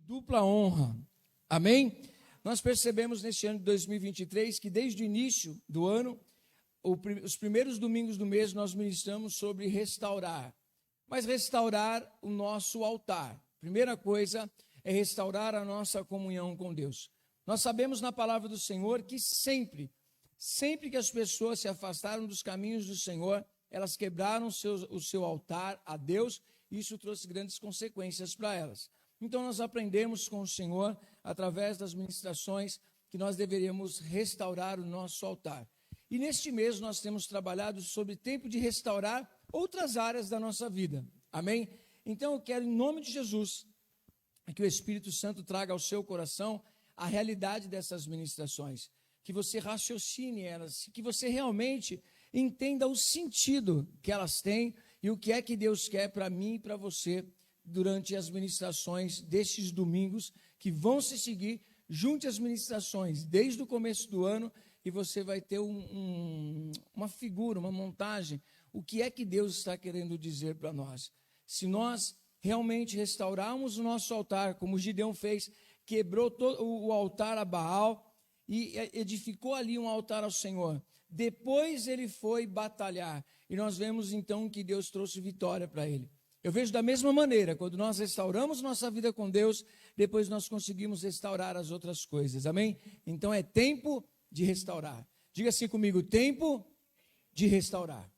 dupla honra. Amém? Nós percebemos neste ano de 2023 que desde o início do ano, os primeiros domingos do mês nós ministramos sobre restaurar. Mas restaurar o nosso altar. Primeira coisa é restaurar a nossa comunhão com Deus. Nós sabemos na palavra do Senhor que sempre que as pessoas se afastaram dos caminhos do Senhor, elas quebraram o seu altar a Deus, e isso trouxe grandes consequências para elas. Então nós aprendemos com o Senhor, através das ministrações, que nós deveríamos restaurar o nosso altar. E neste mês nós temos trabalhado sobre tempo de restaurar outras áreas da nossa vida. Amém? Então eu quero, em nome de Jesus, que o Espírito Santo traga ao seu coração a realidade dessas ministrações, que você raciocine elas, que você realmente entenda o sentido que elas têm e o que é que Deus quer para mim e para você durante as ministrações destes domingos que vão se seguir. Junte as ministrações desde o começo do ano e você vai ter uma figura, uma montagem, o que é que Deus está querendo dizer para nós. Se nós realmente restaurarmos o nosso altar, como Gideão fez, quebrou o altar a Baal e edificou ali um altar ao Senhor. Depois ele foi batalhar e nós vemos então que Deus trouxe vitória para ele. Eu vejo da mesma maneira, quando nós restauramos nossa vida com Deus, depois nós conseguimos restaurar as outras coisas, amém? Então é tempo de restaurar. Diga assim comigo, tempo de restaurar,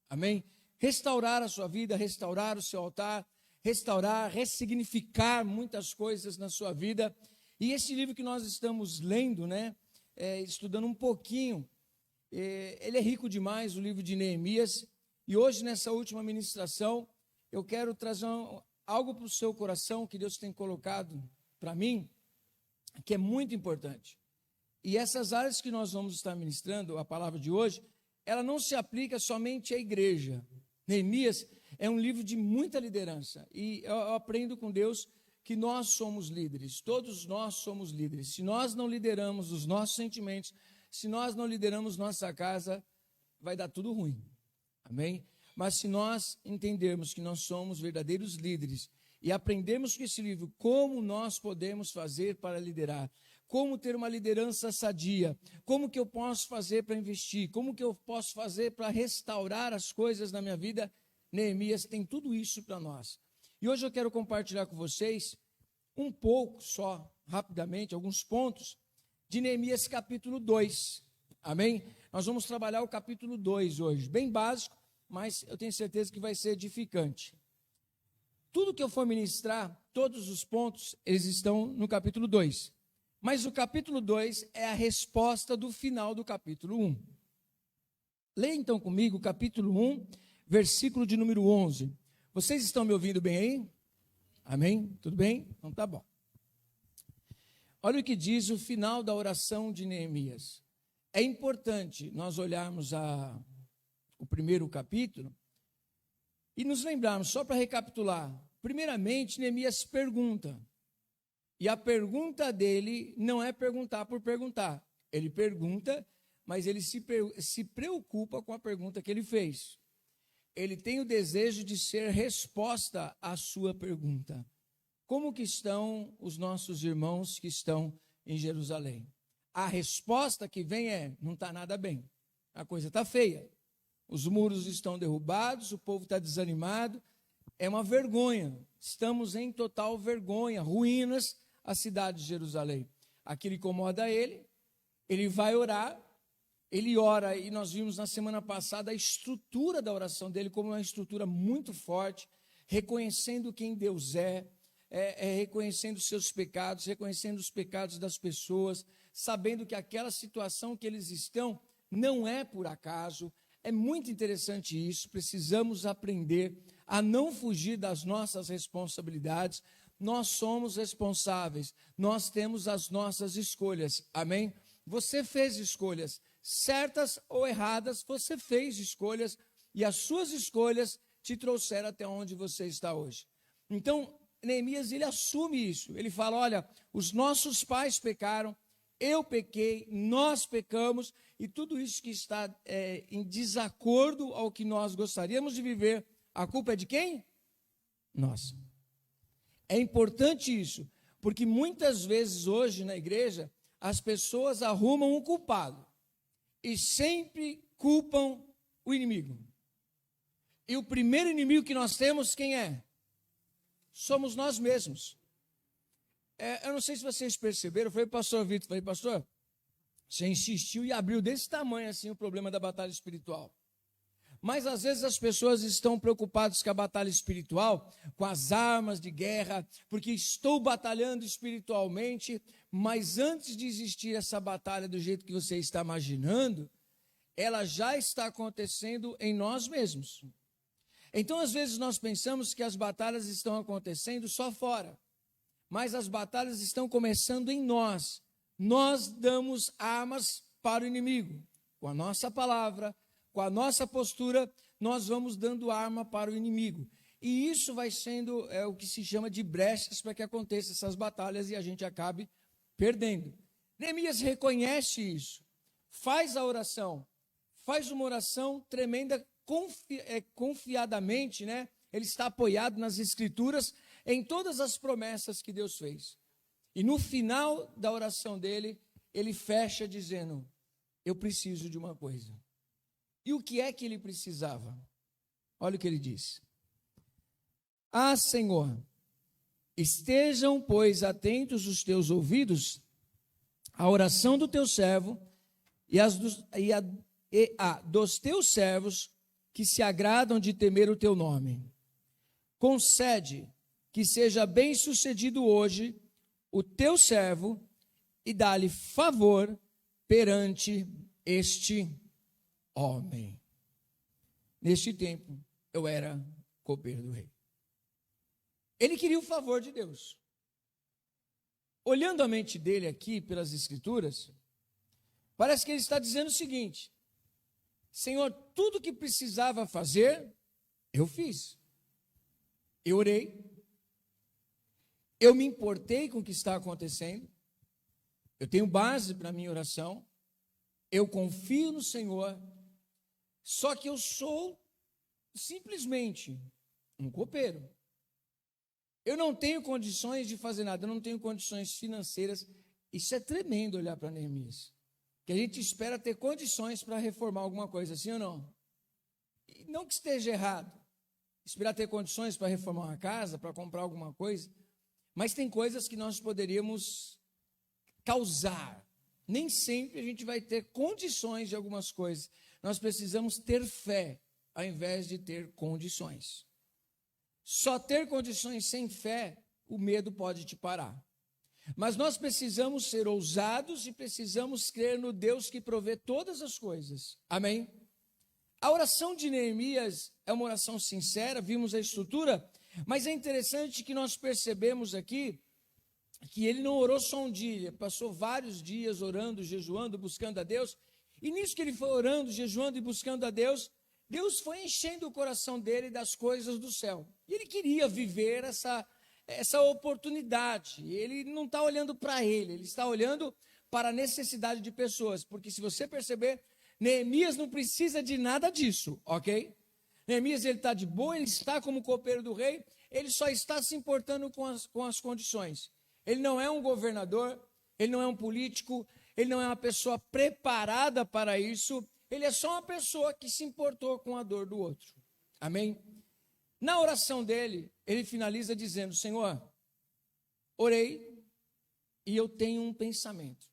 amém? Restaurar a sua vida, restaurar o seu altar, restaurar, ressignificar muitas coisas na sua vida. E esse livro que nós estamos lendo, estudando um pouquinho, ele é rico demais, o livro de Neemias. E hoje, nessa última ministração, eu quero trazer algo para o seu coração que Deus tem colocado para mim, que é muito importante. E essas áreas que nós vamos estar ministrando, a palavra de hoje, ela não se aplica somente à igreja. Neemias é um livro de muita liderança. E eu aprendo com Deus que nós somos líderes, todos nós somos líderes. Se nós não lideramos os nossos sentimentos, se nós não lideramos nossa casa, vai dar tudo ruim. Amém? Mas se nós entendermos que nós somos verdadeiros líderes e aprendermos com esse livro como nós podemos fazer para liderar, como ter uma liderança sadia, como que eu posso fazer para investir, como que eu posso fazer para restaurar as coisas na minha vida, Neemias tem tudo isso para nós. E hoje eu quero compartilhar com vocês um pouco só, rapidamente, alguns pontos de Neemias capítulo 2. Amém? Nós vamos trabalhar o capítulo 2 hoje, bem básico, mas eu tenho certeza que vai ser edificante. Tudo que eu for ministrar, todos os pontos, eles estão no capítulo 2. Mas o capítulo 2 é a resposta do final do capítulo 1. Leia então comigo o capítulo 1, versículo de número 11. Vocês estão me ouvindo bem aí? Amém? Tudo bem? Então tá bom. Olha o que diz o final da oração de Neemias. É importante nós olharmos o primeiro capítulo e nos lembrarmos, só para recapitular. Primeiramente, Neemias pergunta. E a pergunta dele não é perguntar por perguntar. Ele pergunta, mas ele se preocupa com a pergunta que ele fez. Ele tem o desejo de ser resposta à sua pergunta. Como que estão os nossos irmãos que estão em Jerusalém? A resposta que vem não está nada bem. A coisa está feia. Os muros estão derrubados, o povo está desanimado. É uma vergonha. Estamos em total vergonha, ruínas a cidade de Jerusalém. Aquilo incomoda ele vai orar, ele ora, e nós vimos na semana passada a estrutura da oração dele como uma estrutura muito forte, reconhecendo quem Deus reconhecendo os seus pecados, reconhecendo os pecados das pessoas, sabendo que aquela situação que eles estão não é por acaso. É muito interessante isso, precisamos aprender a não fugir das nossas responsabilidades. Nós somos responsáveis, nós temos as nossas escolhas, amém? Você fez escolhas, certas ou erradas, você fez escolhas, e as suas escolhas te trouxeram até onde você está hoje. Então, Neemias, ele assume isso, ele fala, olha, os nossos pais pecaram, eu pequei, nós pecamos, e tudo isso que está em desacordo ao que nós gostaríamos de viver, a culpa é de quem? Nossa. É importante isso, Porque muitas vezes hoje na igreja, as pessoas arrumam um culpado e sempre culpam o inimigo. E o primeiro inimigo que nós temos, quem é? Somos nós mesmos. Eu não sei se vocês perceberam, eu falei para o pastor Vitor, pastor, você insistiu e abriu desse tamanho assim o problema da batalha espiritual. Mas às vezes as pessoas estão preocupadas com a batalha espiritual, com as armas de guerra, porque estou batalhando espiritualmente, mas antes de existir essa batalha do jeito que você está imaginando, ela já está acontecendo em nós mesmos. Então, às vezes, nós pensamos que as batalhas estão acontecendo só fora, mas as batalhas estão começando em nós. Nós damos armas para o inimigo. Com a nossa palavra, com a nossa postura, nós vamos dando arma para o inimigo. E isso vai sendo o que se chama de brechas para que aconteçam essas batalhas e a gente acabe perdendo. Neemias reconhece isso, faz a oração, faz uma oração tremenda, confiadamente, né? Ele está apoiado nas escrituras, em todas as promessas que Deus fez. E no final da oração dele, ele fecha dizendo, eu preciso de uma coisa. E o que é que ele precisava? Olha o que ele diz. Ah, Senhor, estejam, pois, atentos os teus ouvidos à oração do teu servo e a dos teus servos que se agradam de temer o teu nome. Concede que seja bem-sucedido hoje o teu servo e dá-lhe favor perante este homem. Neste tempo, eu era copeiro do rei. Ele queria o favor de Deus. Olhando a mente dele aqui pelas escrituras, parece que ele está dizendo o seguinte: Senhor, tudo que precisava fazer, eu fiz. Eu orei, eu me importei com o que está acontecendo, eu tenho base para a minha oração, eu confio no Senhor, só que eu sou simplesmente um copeiro. Eu não tenho condições de fazer nada, eu não tenho condições financeiras. Isso é tremendo olhar para Neemias. Que a gente espera ter condições para reformar alguma coisa, sim ou não? E não que esteja errado, esperar ter condições para reformar uma casa, para comprar alguma coisa, mas tem coisas que nós poderíamos causar. Nem sempre a gente vai ter condições de algumas coisas. Nós precisamos ter fé, ao invés de ter condições. Só ter condições sem fé, o medo pode te parar. Mas nós precisamos ser ousados e precisamos crer no Deus que provê todas as coisas. Amém? A oração de Neemias é uma oração sincera, vimos a estrutura, mas é interessante que nós percebemos aqui que ele não orou só um dia, passou vários dias orando, jejuando, buscando a Deus, e nisso que ele foi orando, jejuando e buscando a Deus, Deus foi enchendo o coração dele das coisas do céu. E ele queria viver essa oportunidade. Ele não está olhando para ele está olhando para a necessidade de pessoas. Porque se você perceber, Neemias não precisa de nada disso, ok? Neemias, ele está de boa, ele está como copeiro do rei, ele só está se importando com as condições. Ele não é um governador, ele não é um político, ele não é uma pessoa preparada para isso, ele é só uma pessoa que se importou com a dor do outro. Amém? Na oração dele, ele finaliza dizendo, Senhor, orei e eu tenho um pensamento.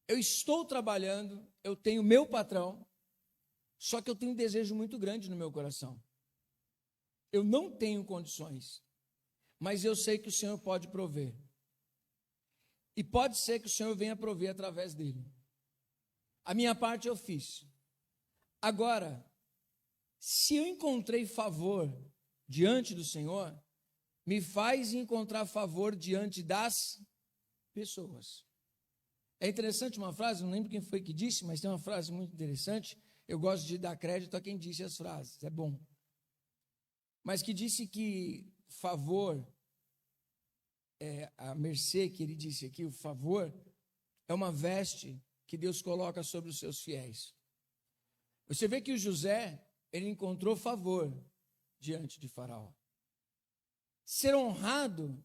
Eu estou trabalhando, eu tenho meu patrão, só que eu tenho um desejo muito grande no meu coração. Eu não tenho condições, mas eu sei que o Senhor pode prover. E pode ser que o Senhor venha prover através dele. A minha parte eu fiz. Agora, se eu encontrei favor diante do Senhor, me faz encontrar favor diante das pessoas. É interessante uma frase, não lembro quem foi que disse, mas tem uma frase muito interessante. Eu gosto de dar crédito a quem disse as frases, é bom. Mas que disse que favor, a mercê que ele disse aqui, o favor, é uma veste que Deus coloca sobre os seus fiéis. Você vê que o José, ele encontrou favor diante de Faraó. Ser honrado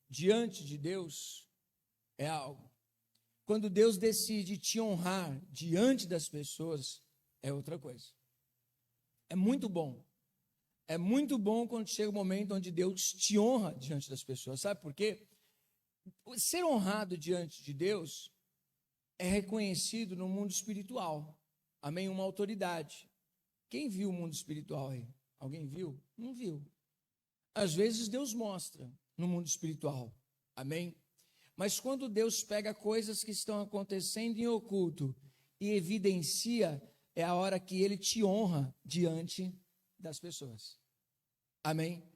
diante de Deus é algo. Quando Deus decide te honrar diante das pessoas, é outra coisa. É muito bom. É muito bom quando chega o momento onde Deus te honra diante das pessoas. Sabe por quê? Ser honrado diante de Deus é reconhecido no mundo espiritual. Amém? Uma autoridade. Quem viu o mundo espiritual aí? Alguém viu? Não viu. Às vezes Deus mostra no mundo espiritual. Amém? Mas quando Deus pega coisas que estão acontecendo em oculto e evidencia, é a hora que Ele te honra diante das pessoas. Amém?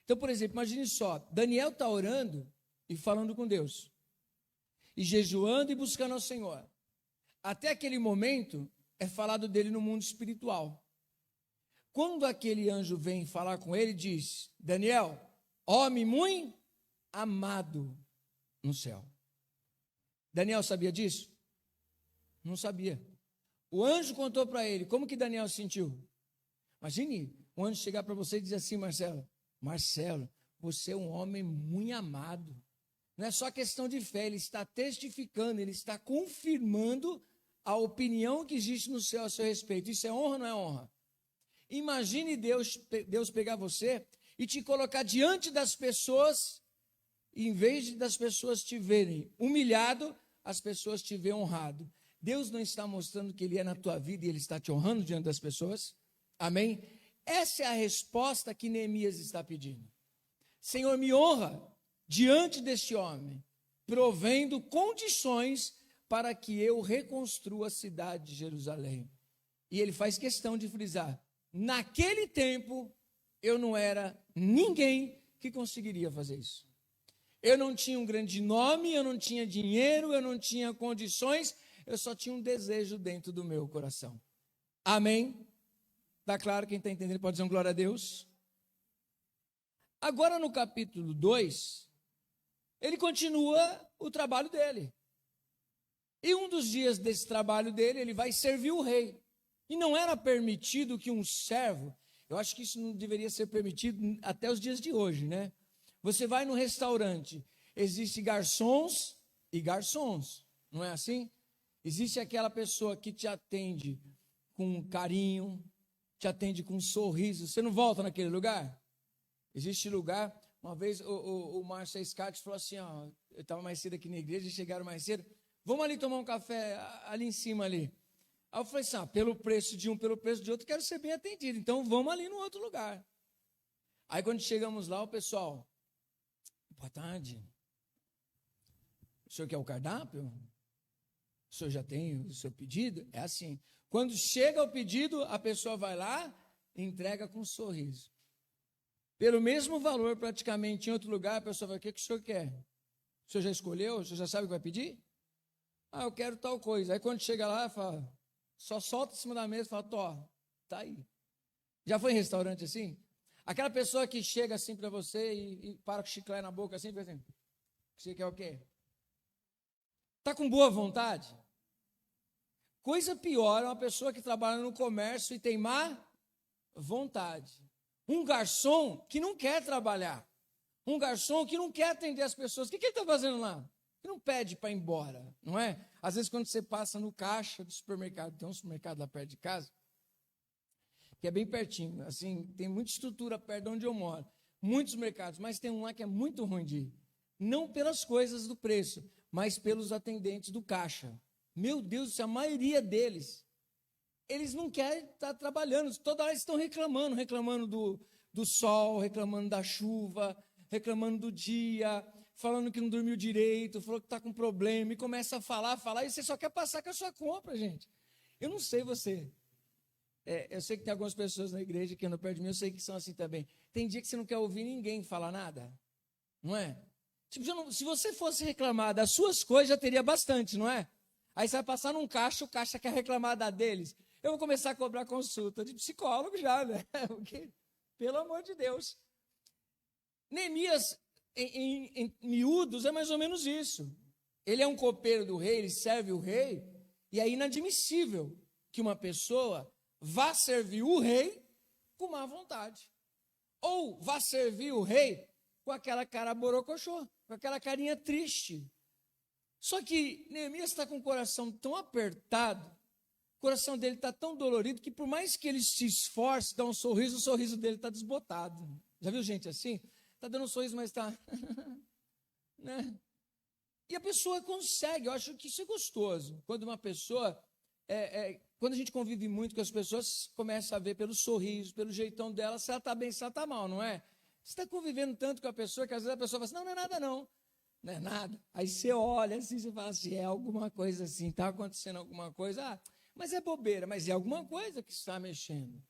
Então, por exemplo, imagine só, Daniel está orando e falando com Deus, e jejuando e buscando ao Senhor. Até aquele momento, é falado dele no mundo espiritual. Quando aquele anjo vem falar com ele, diz: Daniel, homem muito amado no céu. Daniel sabia disso? Não sabia. O anjo contou para ele. Como que Daniel se sentiu? Imagine o anjo chegar para você e dizer assim: Marcelo, você é um homem muito amado. Não é só questão de fé, ele está testificando, ele está confirmando a opinião que existe no céu a seu respeito. Isso é honra ou não é honra? Imagine Deus pegar você e te colocar diante das pessoas, e em vez das pessoas te verem humilhado, as pessoas te veem honrado. Deus não está mostrando que Ele é na tua vida e Ele está te honrando diante das pessoas? Amém? Essa é a resposta que Neemias está pedindo. Senhor, me honra diante deste homem, provendo condições para que eu reconstrua a cidade de Jerusalém. E ele faz questão de frisar: naquele tempo, eu não era ninguém que conseguiria fazer isso. Eu não tinha um grande nome, eu não tinha dinheiro, eu não tinha condições, eu só tinha um desejo dentro do meu coração. Amém? Está claro? Quem está entendendo pode dizer um glória a Deus. Agora no capítulo 2, ele continua o trabalho dele. E um dos dias desse trabalho dele, ele vai servir o rei. E não era permitido que um servo, eu acho que isso não deveria ser permitido até os dias de hoje, né? Você vai no restaurante, existe garçons e garçons, não é assim? Existe aquela pessoa que te atende com carinho, te atende com um sorriso. Você não volta naquele lugar? Existe lugar. Uma vez o Márcio Escate falou assim, ó, eu estava mais cedo aqui na igreja, chegaram mais cedo, vamos ali tomar um café ali em cima ali. Aí eu falei assim, pelo preço de um, pelo preço de outro, quero ser bem atendido, então vamos ali no outro lugar. Aí quando chegamos lá, o pessoal, boa tarde, o senhor quer o cardápio? O senhor já tem o seu pedido? É assim, quando chega o pedido, a pessoa vai lá e entrega com um sorriso. Pelo mesmo valor, praticamente, em outro lugar, a pessoa vai, o que o senhor quer? O senhor já escolheu? O senhor já sabe o que vai pedir? Eu quero tal coisa. Aí quando chega lá, fala, só solta em cima da mesa e fala, tá aí. Já foi em restaurante assim? Aquela pessoa que chega assim para você e para com o chiclete na boca assim, assim, você quer o quê? Está com boa vontade? Coisa pior é uma pessoa que trabalha no comércio e tem má vontade. Um garçom que não quer trabalhar. Um garçom que não quer atender as pessoas. O que ele está fazendo lá? Ele não pede para ir embora, não é? Às vezes quando você passa no caixa do supermercado, tem um supermercado lá perto de casa, que é bem pertinho, assim, tem muita estrutura perto de onde eu moro. Muitos mercados, mas tem um lá que é muito ruim de ir. Não pelas coisas do preço, mas pelos atendentes do caixa. Meu Deus, a maioria deles, eles não querem estar trabalhando, toda hora estão reclamando do sol, reclamando da chuva, reclamando do dia, falando que não dormiu direito, falou que está com problema, e começa a falar, e você só quer passar com a sua compra, gente. Eu não sei você. Eu sei que tem algumas pessoas na igreja que andam perto de mim, eu sei que são assim também. Tem dia que você não quer ouvir ninguém falar nada, não é? Tipo, se você fosse reclamar das suas coisas, já teria bastante, não é? Aí você vai passar num caixa, o caixa quer reclamar da deles. Eu vou começar a cobrar consulta de psicólogo já, né? Porque, pelo amor de Deus. Neemias, em miúdos, é mais ou menos isso. Ele é um copeiro do rei, ele serve o rei, e é inadmissível que uma pessoa vá servir o rei com má vontade. Ou vá servir o rei com aquela cara borocochô, com aquela carinha triste. Só que Neemias está com o coração tão apertado, o coração dele está tão dolorido, que por mais que ele se esforce, dá um sorriso, o sorriso dele está desbotado. Já viu gente assim? Está dando um sorriso, mas está... né? E a pessoa consegue, eu acho que isso é gostoso. Quando uma pessoa, quando a gente convive muito com as pessoas, começa a ver pelo sorriso, pelo jeitão dela, se ela está bem, se ela está mal, não é? Você está convivendo tanto com a pessoa, que às vezes a pessoa fala assim, não, não é nada não. Não é nada. Aí você olha assim, você fala assim, é alguma coisa assim, está acontecendo alguma coisa, mas é bobeira, mas é alguma coisa que está mexendo.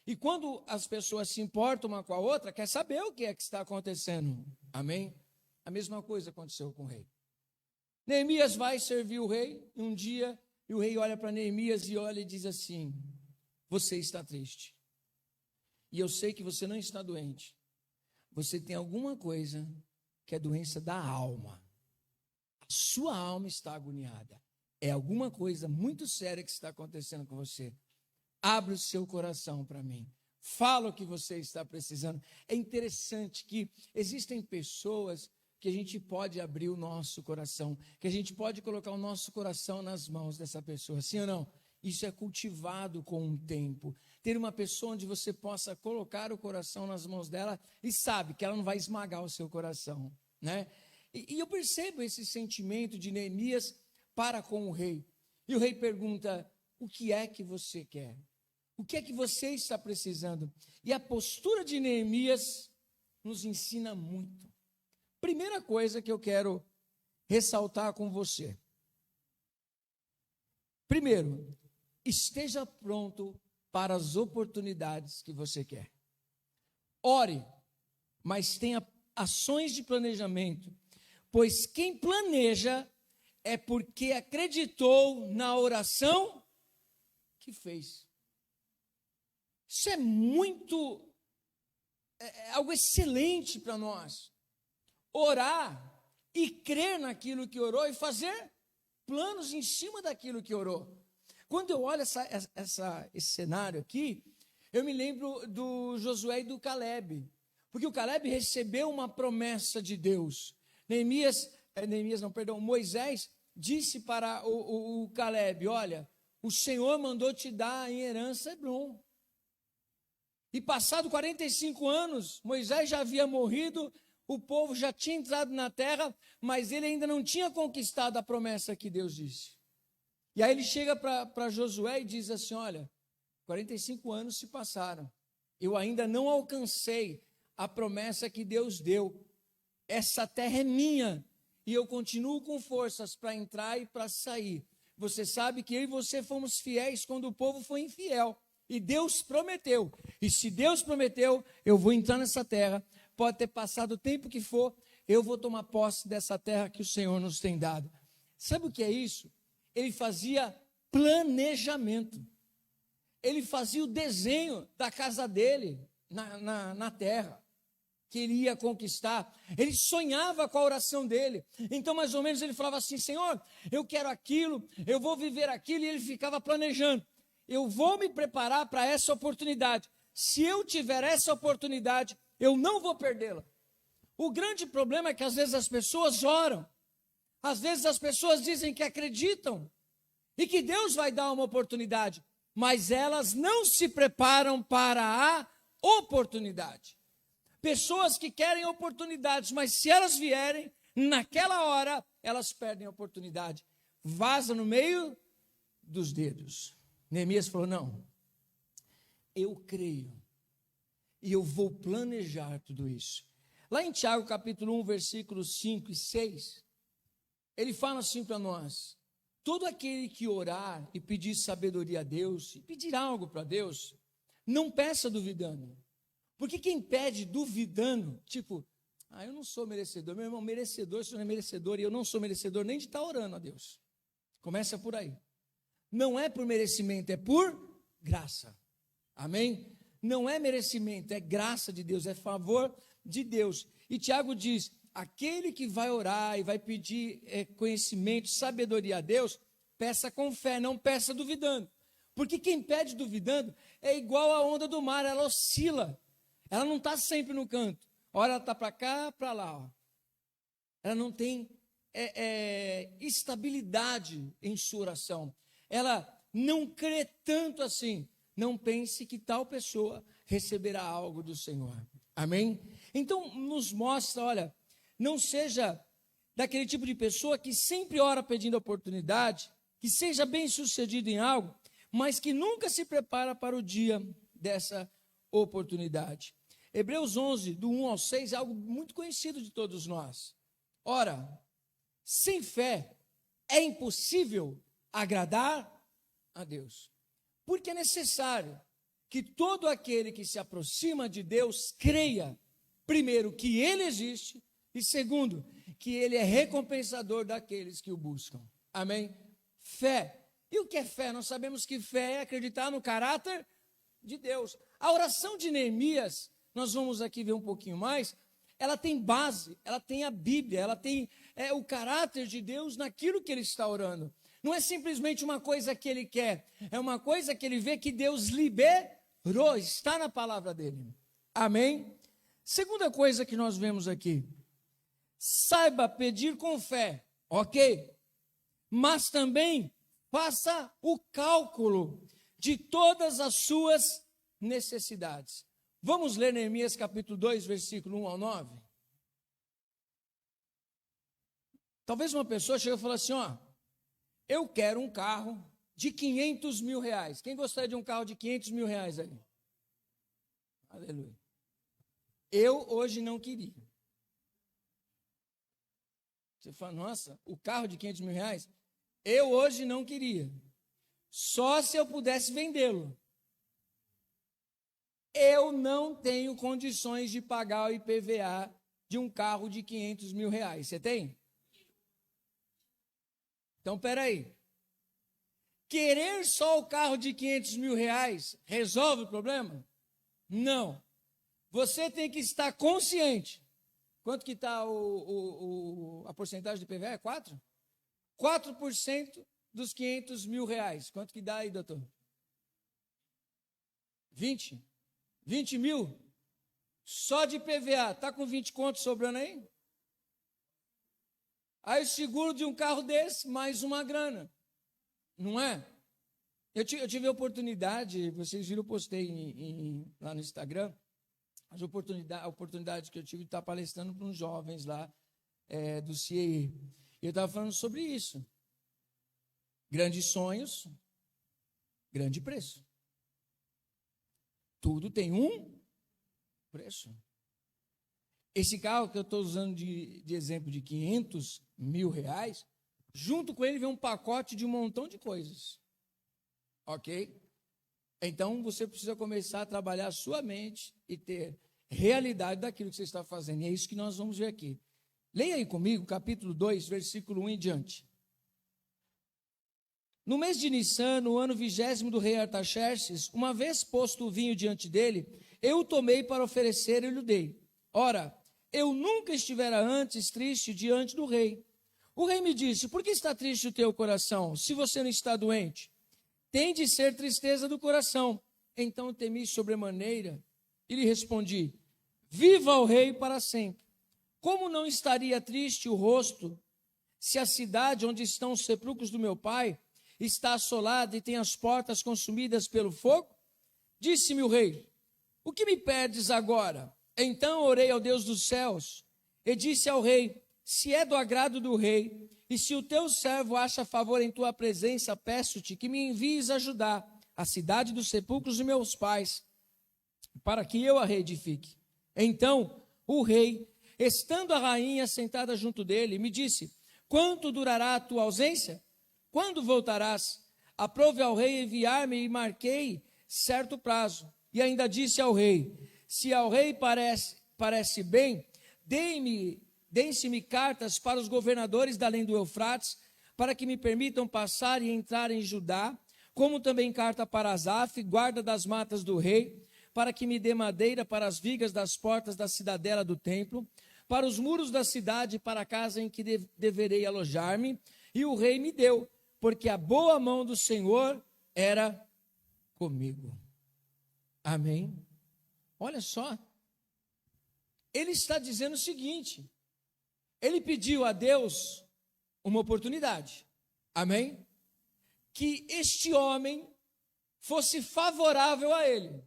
E quando as pessoas se importam uma com a outra, quer saber o que é que está acontecendo. Amém? A mesma coisa aconteceu com o rei. Neemias vai servir o rei um dia, e o rei olha para Neemias e olha e diz assim, você está triste. E eu sei que você não está doente. Você tem alguma coisa que é doença da alma. A sua alma está agoniada. É alguma coisa muito séria que está acontecendo com você. Abre o seu coração para mim. Fala o que você está precisando. É interessante que existem pessoas que a gente pode abrir o nosso coração, que a gente pode colocar o nosso coração nas mãos dessa pessoa, sim ou não? Isso é cultivado com o tempo. Ter uma pessoa onde você possa colocar o coração nas mãos dela e sabe que ela não vai esmagar o seu coração, né? E eu percebo esse sentimento de Neemias para com o rei. E o rei pergunta, o que é que você quer? O que é que você está precisando? E a postura de Neemias nos ensina muito. Primeira coisa que eu quero ressaltar com você. Primeiro, esteja pronto para as oportunidades que você quer. Ore, mas tenha ações de planejamento, pois quem planeja é porque acreditou na oração que fez. Isso é algo excelente para nós. Orar e crer naquilo que orou e fazer planos em cima daquilo que orou. Quando eu olho esse cenário aqui, eu me lembro do Josué e do Caleb, porque o Caleb recebeu uma promessa de Deus. Moisés disse para o Caleb, olha, o Senhor mandou te dar em herança Hebrom. E passado 45 anos, Moisés já havia morrido, o povo já tinha entrado na terra, mas ele ainda não tinha conquistado a promessa que Deus disse. E aí ele chega para Josué e diz assim, olha, 45 anos se passaram, eu ainda não alcancei a promessa que Deus deu. Essa terra é minha, e eu continuo com forças para entrar e para sair. Você sabe que eu e você fomos fiéis quando o povo foi infiel. E Deus prometeu. E se Deus prometeu, eu vou entrar nessa terra. Pode ter passado o tempo que for, eu vou tomar posse dessa terra que o Senhor nos tem dado. Sabe o que é isso? Ele fazia planejamento. Ele fazia o desenho da casa dele na terra, que ele ia conquistar. Ele sonhava com a oração dele. Então, mais ou menos, ele falava assim, Senhor, eu quero aquilo, eu vou viver aquilo, e ele ficava planejando. Eu vou me preparar para essa oportunidade. Se eu tiver essa oportunidade, eu não vou perdê-la. O grande problema é que às vezes as pessoas oram. Às vezes as pessoas dizem que acreditam e que Deus vai dar uma oportunidade, mas elas não se preparam para a oportunidade. Pessoas que querem oportunidades, mas se elas vierem, naquela hora, elas perdem a oportunidade. Vaza no meio dos dedos. Neemias falou, não, eu creio e eu vou planejar tudo isso. Lá em Tiago capítulo 1, versículos 5 e 6, ele fala assim para nós, todo aquele que orar e pedir sabedoria a Deus, e pedir algo para Deus, não peça duvidando. Porque quem pede duvidando, tipo, eu não sou merecedor, meu irmão, merecedor, você não é merecedor, e eu não sou merecedor nem de estar orando a Deus. Começa por aí. Não é por merecimento, é por graça. Amém? Não é merecimento, é graça de Deus, é favor de Deus. E Tiago diz, aquele que vai orar e vai pedir conhecimento, sabedoria a Deus, peça com fé, não peça duvidando. Porque quem pede duvidando é igual a onda do mar, ela oscila. Ela não está sempre no canto. Ora ela está para cá, para lá. Ó. Ela não tem estabilidade em sua oração. Ela não crê tanto assim. Não pense que tal pessoa receberá algo do Senhor. Amém? Então, nos mostra, olha, não seja daquele tipo de pessoa que sempre ora pedindo oportunidade, que seja bem sucedido em algo, mas que nunca se prepara para o dia dessa oportunidade. Hebreus 11, do 1 ao 6, é algo muito conhecido de todos nós. Ora, sem fé é impossível agradar a Deus, porque é necessário que todo aquele que se aproxima de Deus creia, primeiro, que Ele existe, e segundo, que Ele é recompensador daqueles que o buscam. Amém? Fé. E o que é fé? Nós sabemos que fé é acreditar no caráter de Deus. A oração de Neemias, nós vamos aqui ver um pouquinho mais, ela tem base, ela tem a Bíblia, ela tem o caráter de Deus naquilo que ele está orando. Não é simplesmente uma coisa que ele quer, é uma coisa que ele vê que Deus liberou, está na palavra dele. Amém? Segunda coisa que nós vemos aqui, saiba pedir com fé, ok? Mas também faça o cálculo de todas as suas necessidades. Vamos ler Neemias capítulo 2, versículo 1 ao 9? Talvez uma pessoa chegue e fale assim, ó, eu quero um carro de 500 mil reais. Quem gostaria de um carro de 500 mil reais aí? Aleluia. Eu hoje não queria. Você fala, nossa, o carro de 500 mil reais? Eu hoje não queria. Só se eu pudesse vendê-lo. Eu não tenho condições de pagar o IPVA de um carro de 500 mil reais. Você tem? Então, peraí. Querer só o carro de 500 mil reais resolve o problema? Não. Você tem que estar consciente. Quanto que está a porcentagem do IPVA? É 4%? 4% dos 500 mil reais. Quanto que dá aí, doutor? 20? 20 mil? Só de IPVA. Está com 20 contos sobrando aí? Aí o seguro de um carro desse, mais uma grana. Não é? Eu tive a oportunidade, vocês viram, eu postei lá no Instagram, a oportunidade que eu tive de estar palestrando para uns jovens lá do CIE. Eu estava falando sobre isso. Grandes sonhos, grande preço. Tudo tem um preço. Esse carro que eu estou usando de exemplo de 500 mil reais, junto com ele vem um pacote de um montão de coisas. Ok? Então você precisa começar a trabalhar a sua mente e ter realidade daquilo que você está fazendo. E é isso que nós vamos ver aqui. Leia aí comigo, capítulo 2, versículo 1 em diante. No mês de Nissan, no ano 20º do rei Artaxerxes, uma vez posto o vinho diante dele, eu o tomei para oferecer e lhe dei. Ora, eu nunca estivera antes triste diante do rei. O rei me disse, por que está triste o teu coração, se você não está doente? Tem de ser tristeza do coração. Então temi sobremaneira e lhe respondi, viva o rei para sempre. Como não estaria triste o rosto, se a cidade onde estão os sepulcros do meu pai está assolada e tem as portas consumidas pelo fogo? Disse-me o rei, o que me pedes agora? Então orei ao Deus dos céus e disse ao rei, se é do agrado do rei, e se o teu servo acha favor em tua presença, peço-te que me envies ajudar a cidade dos sepulcros de meus pais, para que eu a reedifique. Então o rei, estando a rainha sentada junto dele, me disse, quanto durará a tua ausência? Quando voltarás? Aprove ao rei enviar-me e marquei certo prazo. E ainda disse ao rei, se ao rei parece bem, deem-se-me cartas para os governadores da além do Eufrates, para que me permitam passar e entrar em Judá, como também carta para Asaf, guarda das matas do rei, para que me dê madeira para as vigas das portas da cidadela do templo, para os muros da cidade, para a casa em que deverei alojar-me. E o rei me deu, porque a boa mão do Senhor era comigo. Amém? Olha só. ele está dizendo o seguinte: ele pediu a Deus uma oportunidade, amém? Que este homem fosse favorável a ele.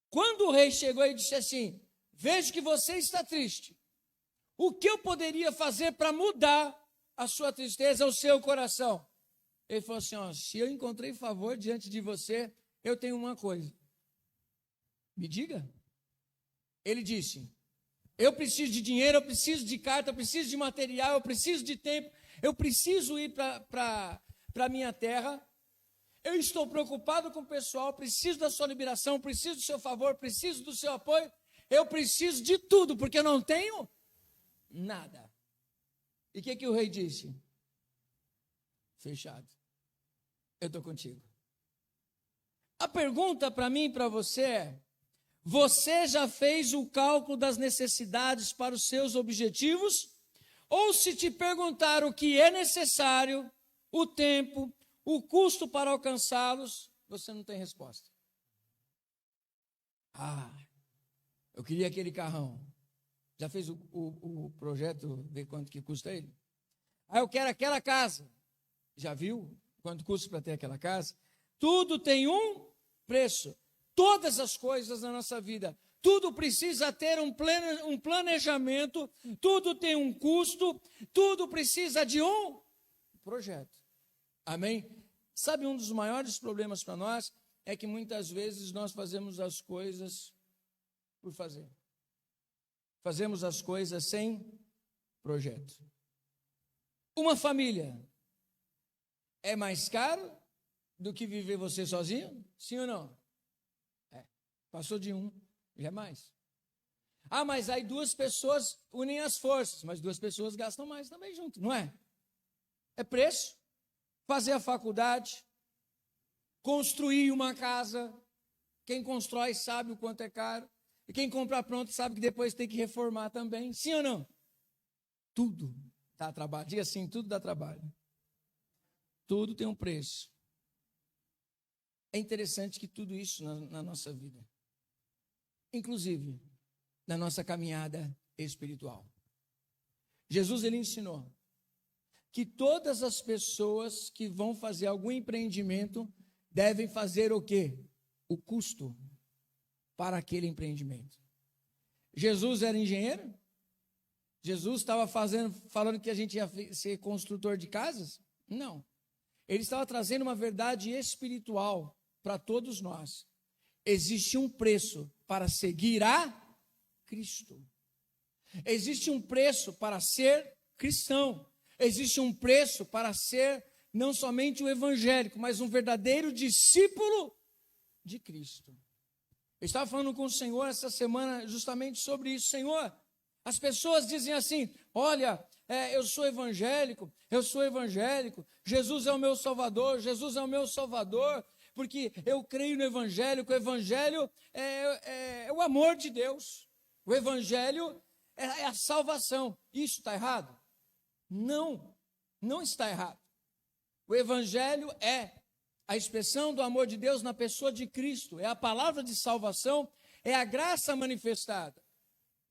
Quando o rei chegou e disse assim: vejo que você está triste, o que eu poderia fazer para mudar a sua tristeza, o seu coração? Ele falou assim: ó, se eu encontrei favor diante de você, eu tenho uma coisa. Me diga. Ele disse: eu preciso de dinheiro, eu preciso de carta, eu preciso de material, eu preciso de tempo, eu preciso ir para a minha terra, eu estou preocupado com o pessoal, preciso da sua liberação, preciso do seu favor, preciso do seu apoio, eu preciso de tudo, porque eu não tenho nada. E o que o rei disse? Fechado. Eu estou contigo. A pergunta para mim e para você é: você já fez o cálculo das necessidades para os seus objetivos? Ou se te perguntar o que é necessário, o tempo, o custo para alcançá-los, você não tem resposta. Ah, eu queria aquele carrão. Já fez o projeto, ver quanto que custa ele? Ah, eu quero aquela casa. Já viu quanto custa para ter aquela casa? Tudo tem um preço. Todas as coisas na nossa vida, tudo precisa ter um planejamento, tudo tem um custo, tudo precisa de um projeto. Amém? Sabe, um dos maiores problemas para nós é que muitas vezes nós fazemos as coisas por fazer. Fazemos as coisas sem projeto. Uma família é mais caro do que viver você sozinho? Sim ou não? Passou de um, já é mais. Ah, mas aí duas pessoas unem as forças, mas duas pessoas gastam mais também junto, não é? É preço. Fazer a faculdade, construir uma casa. Quem constrói sabe o quanto é caro. E quem compra pronto sabe que depois tem que reformar também. Sim ou não? Tudo dá trabalho. Diga assim, tudo dá trabalho. Tudo tem um preço. É interessante que tudo isso na nossa vida, inclusive na nossa caminhada espiritual, Jesus ele ensinou que todas as pessoas que vão fazer algum empreendimento devem fazer o quê? O custo para aquele empreendimento. Jesus era engenheiro? Jesus estava falando que a gente ia ser construtor de casas? Não. Ele estava trazendo uma verdade espiritual para todos nós. Existe um preço para seguir a Cristo. Existe um preço para ser cristão. Existe um preço para ser não somente um evangélico, mas um verdadeiro discípulo de Cristo. Eu estava falando com o Senhor essa semana justamente sobre isso. Senhor, as pessoas dizem assim: olha, eu sou evangélico, Jesus é o meu Salvador, Jesus é o meu Salvador, porque eu creio no Evangelho, que o Evangelho é o amor de Deus, o Evangelho é a salvação. Isso está errado? Não, não está errado. O Evangelho é a expressão do amor de Deus na pessoa de Cristo, é a palavra de salvação, é a graça manifestada.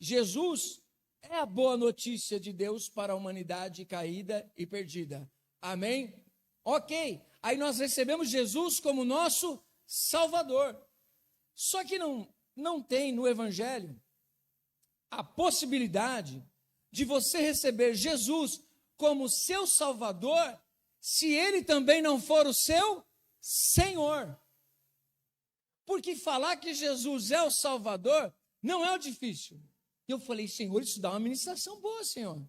Jesus é a boa notícia de Deus para a humanidade caída e perdida. Amém? Ok, aí nós recebemos Jesus como nosso Salvador. Só que não tem no Evangelho a possibilidade de você receber Jesus como seu Salvador, se Ele também não for o seu Senhor. Porque falar que Jesus é o Salvador não é o difícil. Eu falei: Senhor, isso dá uma ministração boa, Senhor.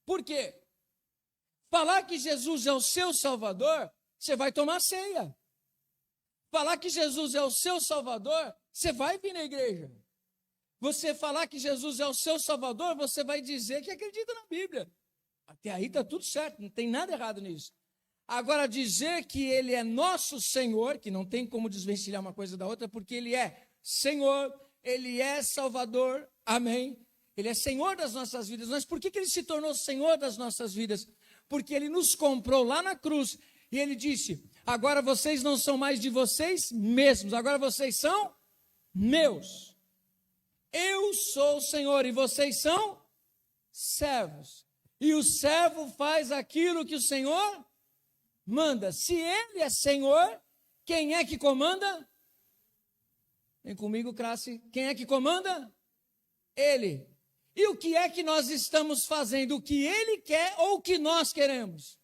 Por quê? Falar que Jesus é o seu Salvador, você vai tomar ceia. Falar que Jesus é o seu Salvador, você vai vir na igreja. Você falar que Jesus é o seu Salvador, você vai dizer que acredita na Bíblia. Até aí está tudo certo, não tem nada errado nisso. Agora, dizer que Ele é nosso Senhor, que não tem como desvencilhar uma coisa da outra, porque Ele é Senhor, Ele é Salvador, amém? Ele é Senhor das nossas vidas. Mas por que Ele se tornou Senhor das nossas vidas? Porque Ele nos comprou lá na cruz e Ele disse: agora vocês não são mais de vocês mesmos, agora vocês são meus. Eu sou o Senhor e vocês são servos. E o servo faz aquilo que o Senhor manda. Se ele é Senhor, quem é que comanda? Vem comigo, classe. Quem é que comanda? Ele. E o que é que nós estamos fazendo? O que ele quer ou o que nós queremos?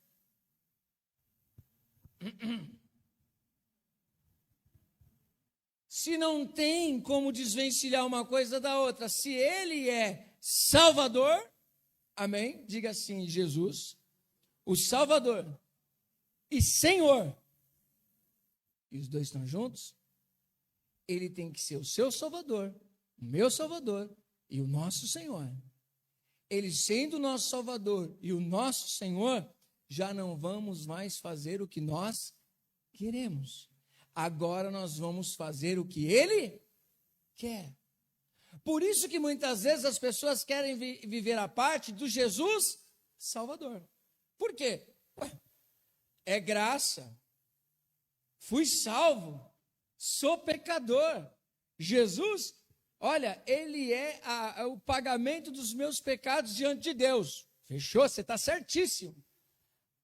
Se não tem como desvencilhar uma coisa da outra, se ele é Salvador, amém? Diga assim, Jesus, o Salvador e Senhor, e os dois estão juntos, ele tem que ser o seu Salvador, o meu Salvador e o nosso Senhor. Ele sendo o nosso Salvador e o nosso Senhor, já não vamos mais fazer o que nós queremos. Agora nós vamos fazer o que ele quer. Por isso que muitas vezes as pessoas querem viver a parte do Jesus Salvador. Por quê? É graça. Fui salvo. Sou pecador. Jesus, olha, ele é o pagamento dos meus pecados diante de Deus. Fechou? Você está certíssimo.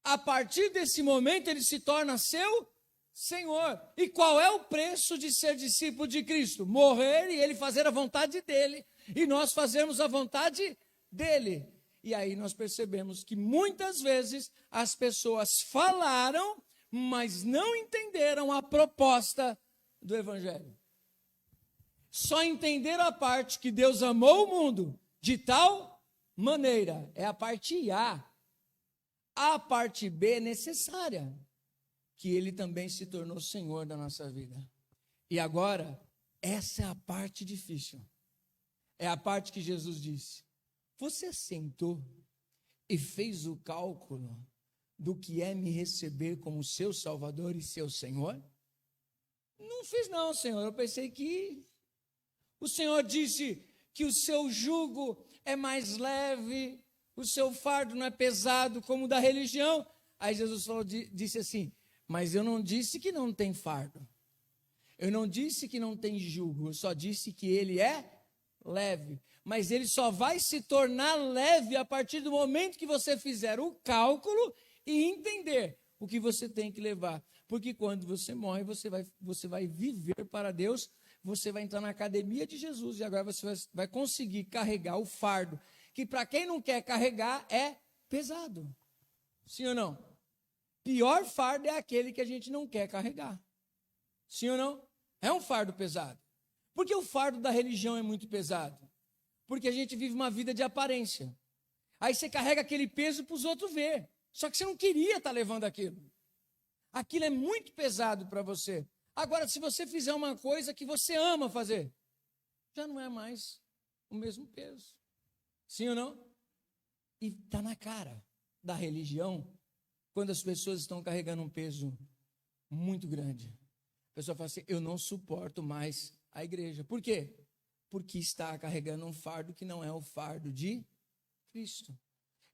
A partir desse momento ele se torna seu Senhor. E qual é o preço de ser discípulo de Cristo? Morrer e ele fazer a vontade dele. E nós fazermos a vontade dele. E aí nós percebemos que muitas vezes as pessoas falaram, mas não entenderam a proposta do Evangelho. Só entenderam a parte que Deus amou o mundo de tal maneira. É a parte A. A parte B é necessária. Que ele também se tornou Senhor da nossa vida. E agora, essa é a parte difícil. É a parte que Jesus disse: você sentou e fez o cálculo do que é me receber como seu Salvador e seu Senhor? Não fiz não, Senhor. Eu pensei que o Senhor disse que o seu jugo é mais leve, o seu fardo não é pesado como o da religião. Aí Jesus disse assim: mas eu não disse que não tem fardo. Eu não disse que não tem jugo. Eu só disse que ele é leve. Mas ele só vai se tornar leve a partir do momento que você fizer o cálculo e entender o que você tem que levar. Porque quando você morre, você vai viver para Deus, você vai entrar na academia de Jesus e agora você vai conseguir carregar o fardo, que para quem não quer carregar é pesado. Sim ou não? Pior fardo é aquele que a gente não quer carregar. Sim ou não? É um fardo pesado. Por que o fardo da religião é muito pesado? Porque a gente vive uma vida de aparência. Aí você carrega aquele peso para os outros ver. Só que você não queria estar levando aquilo. Aquilo é muito pesado para você. Agora, se você fizer uma coisa que você ama fazer, já não é mais o mesmo peso. Sim ou não? E está na cara da religião. Quando as pessoas estão carregando um peso muito grande, a pessoa fala assim: eu não suporto mais a igreja. Por quê? Porque está carregando um fardo que não é o fardo de Cristo.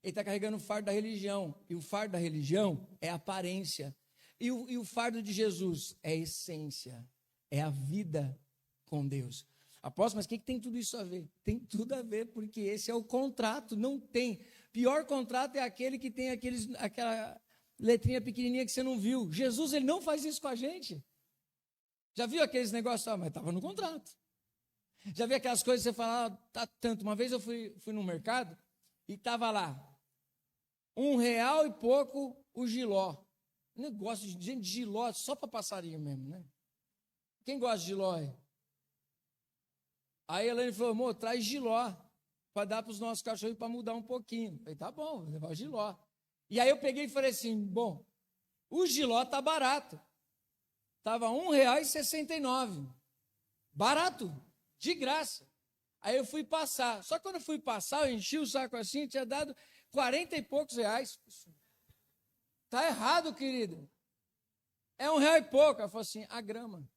Ele está carregando o fardo da religião. E o fardo da religião é aparência. E o fardo de Jesus é a essência. É a vida com Deus. Apóstolo, mas o que tem tudo isso a ver? Tem tudo a ver, porque esse é o contrato. Não tem. Pior contrato é aquele que tem aquela letrinha pequenininha que você não viu. Jesus, ele não faz isso com a gente. Já viu aqueles negócios? Mas estava no contrato. Já viu aquelas coisas que você fala: tá tanto. Uma vez eu fui no mercado e estava lá R$1 e pouco o jiló. Negócio de gente de jiló, só para passarinho mesmo, né? Quem gosta de jiló aí? Aí a Elaine falou: amor, traz jiló para dar para os nossos cachorros para mudar um pouquinho. Eu falei: tá bom, vou levar o jiló. E aí eu peguei e falei assim: bom, o jiló tá barato. Estava R$1,69. Barato, de graça. Aí eu fui passar. Só que quando eu fui passar, eu enchi o saco assim, tinha dado 40 e poucos reais. Tá errado, querido. É R$1 e pouco. Ela falou assim: a grama.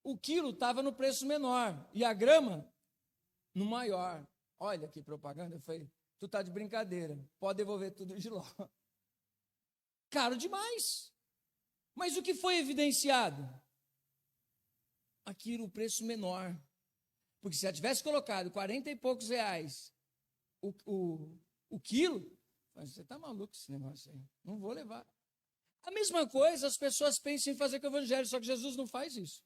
O quilo estava no preço menor e a grama no maior. Olha que propaganda. Eu falei: tu tá de brincadeira. Pode devolver tudo de lá. Caro demais. Mas o que foi evidenciado? aquilo o preço menor. Porque se ela tivesse colocado 40 e poucos reais o quilo, você está maluco esse negócio aí, não vou levar. A mesma coisa, as pessoas pensam em fazer com o evangelho, só que Jesus não faz isso.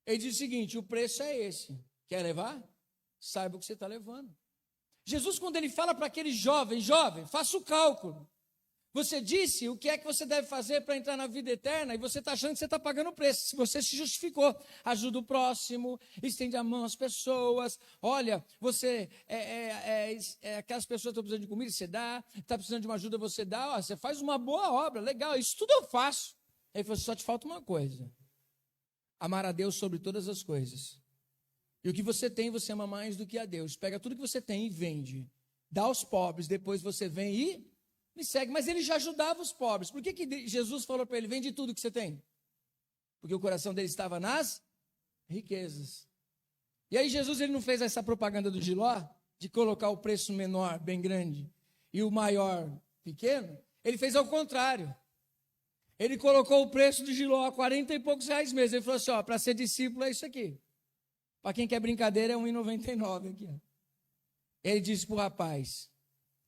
Ele diz o seguinte: o preço é esse. Quer levar? Saiba o que você está levando. Jesus, quando ele fala para aquele jovem, faça o cálculo. Você disse o que é que você deve fazer para entrar na vida eterna e você está achando que você está pagando o preço. Se você se justificou, ajuda o próximo, estende a mão às pessoas. Olha, você aquelas pessoas que estão precisando de comida, você dá. Está precisando de uma ajuda, você dá. Ó, você faz uma boa obra, legal, isso tudo eu faço. Ele falou: só te falta uma coisa: amar a Deus sobre todas as coisas. E o que você tem, você ama mais do que a Deus. Pega tudo que você tem e vende. Dá aos pobres, depois você vem e me segue. Mas ele já ajudava os pobres. Por que Jesus falou para ele: vende tudo que você tem? Porque o coração dele estava nas riquezas. E aí Jesus, ele não fez essa propaganda do Giló, de colocar o preço menor, bem grande, e o maior, pequeno. Ele fez ao contrário. Ele colocou o preço do Giló a 40 e poucos reais mesmo. Ele falou assim: ó, para ser discípulo é isso aqui. Para quem quer brincadeira é R$1,99 aqui. Ele disse para o rapaz: